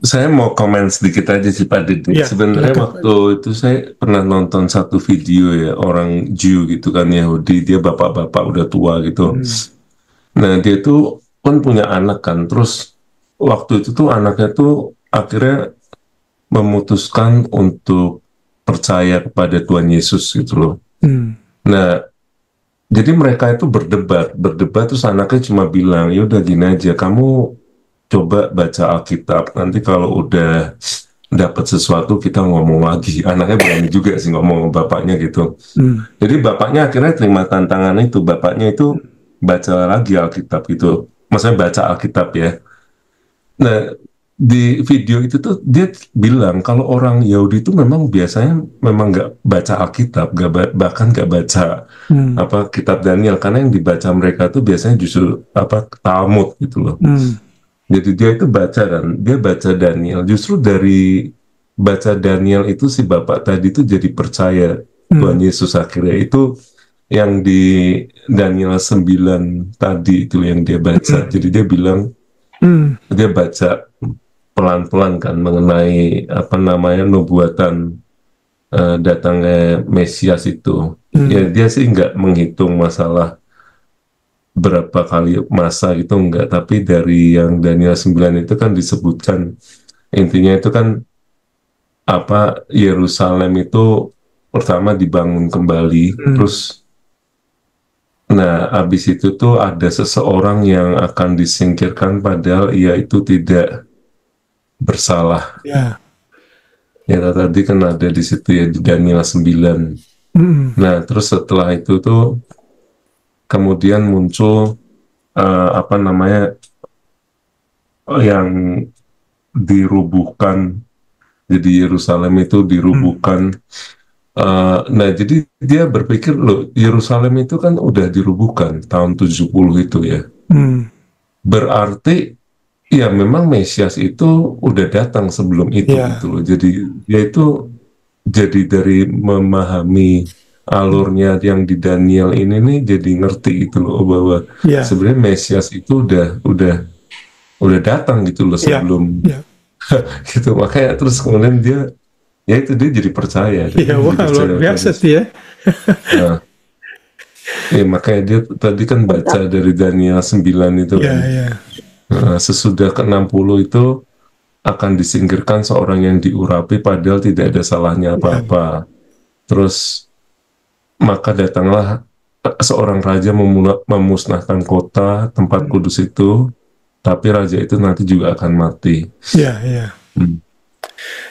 Saya mau komen sedikit aja sih Pak Didi. Sebenarnya waktu itu saya pernah nonton satu video ya, orang Jew gitu kan, Yahudi, dia bapak-bapak udah tua gitu. Nah dia tuh kan punya anak kan, terus waktu itu tuh anaknya tuh akhirnya memutuskan untuk percaya kepada Tuhan Yesus gitu loh. Nah, jadi mereka itu berdebat terus anaknya cuma bilang, ya udah gini aja, kamu coba baca Alkitab, nanti kalau udah dapat sesuatu kita ngomong lagi. Anaknya berani juga sih ngomong bapaknya gitu. Jadi bapaknya akhirnya terima tantangan itu, bapaknya itu baca lagi Alkitab gitu. Maksudnya baca Alkitab ya. Nah, di video itu tuh dia bilang kalau orang Yahudi itu memang biasanya memang nggak baca Alkitab, bahkan nggak baca kitab Daniel, karena yang dibaca mereka tuh biasanya justru Talmud gitu loh. Jadi dia itu dia baca Daniel, justru dari baca Daniel itu si bapak tadi tuh jadi percaya Tuhan Yesus akhirnya. Itu yang di Daniel 9 tadi itu yang dia baca. Jadi dia bilang dia baca pelan-pelan kan mengenai nubuatan datangnya Mesias itu. Ya dia sih nggak menghitung masalah berapa kali masa gitu, enggak, tapi dari yang Daniel 9 itu kan disebutkan intinya itu kan Yerusalem itu pertama dibangun kembali, terus habis itu tuh ada seseorang yang akan disingkirkan padahal ia itu tidak bersalah. Ya. Ya tadi kan ada di situ ya, di Daniel 9. Nah, terus setelah itu tuh kemudian muncul apa namanya, yang dirubuhkan. Jadi Yerusalem itu dirubuhkan. Nah, jadi dia berpikir, loh, Yerusalem itu kan udah dirubuhkan tahun 70 itu ya. Berarti ya memang Mesias itu udah datang sebelum itu gitu loh. Jadi dia itu jadi dari memahami alurnya yang di Daniel ini nih, jadi ngerti gitu loh bahwa sebenarnya Mesias itu udah datang gitu loh sebelum gitu. Makanya terus kemudian dia jadi percaya. Iya, wah, luar biasa sih ya. Nah, ya makanya dia tadi kan baca dari Daniel 9 itu kan. Sesudah ke-60 itu akan disingkirkan seorang yang diurapi padahal tidak ada salahnya apa-apa. Terus maka datanglah seorang raja memusnahkan kota tempat kudus itu, tapi raja itu nanti juga akan mati.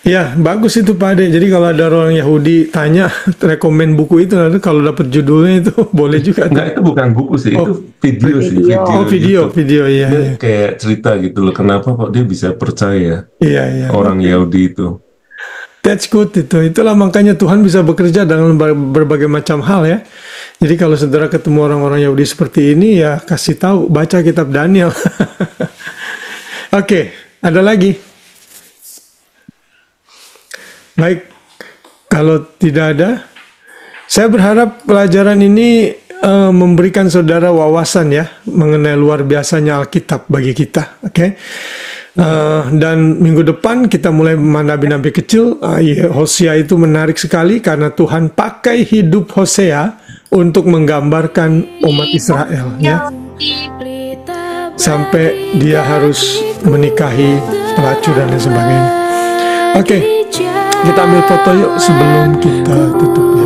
Ya, bagus itu Pak Ade. Jadi kalau ada orang Yahudi tanya rekomen buku itu, nanti kalau dapat judulnya itu boleh juga. Enggak, itu bukan buku sih, itu video sih. Video, iya. Kayak cerita gitu loh, kenapa kok dia bisa percaya orang Yahudi itu. That's good itu. Itulah makanya Tuhan bisa bekerja dengan berbagai macam hal ya. Jadi kalau saudara ketemu orang-orang Yahudi seperti ini, ya kasih tahu, baca kitab Daniel. Oke, ada lagi? Baik, kalau tidak ada, saya berharap pelajaran ini memberikan saudara wawasan ya mengenai luar biasanya Alkitab bagi kita, oke? Dan minggu depan kita mulai nabi-nabi kecil. Hosea itu menarik sekali karena Tuhan pakai hidup Hosea untuk menggambarkan umat Israel ya, sampai dia harus menikahi pelacur dan lain sebagainya. Oke. Kita ambil foto yuk sebelum kita tutup.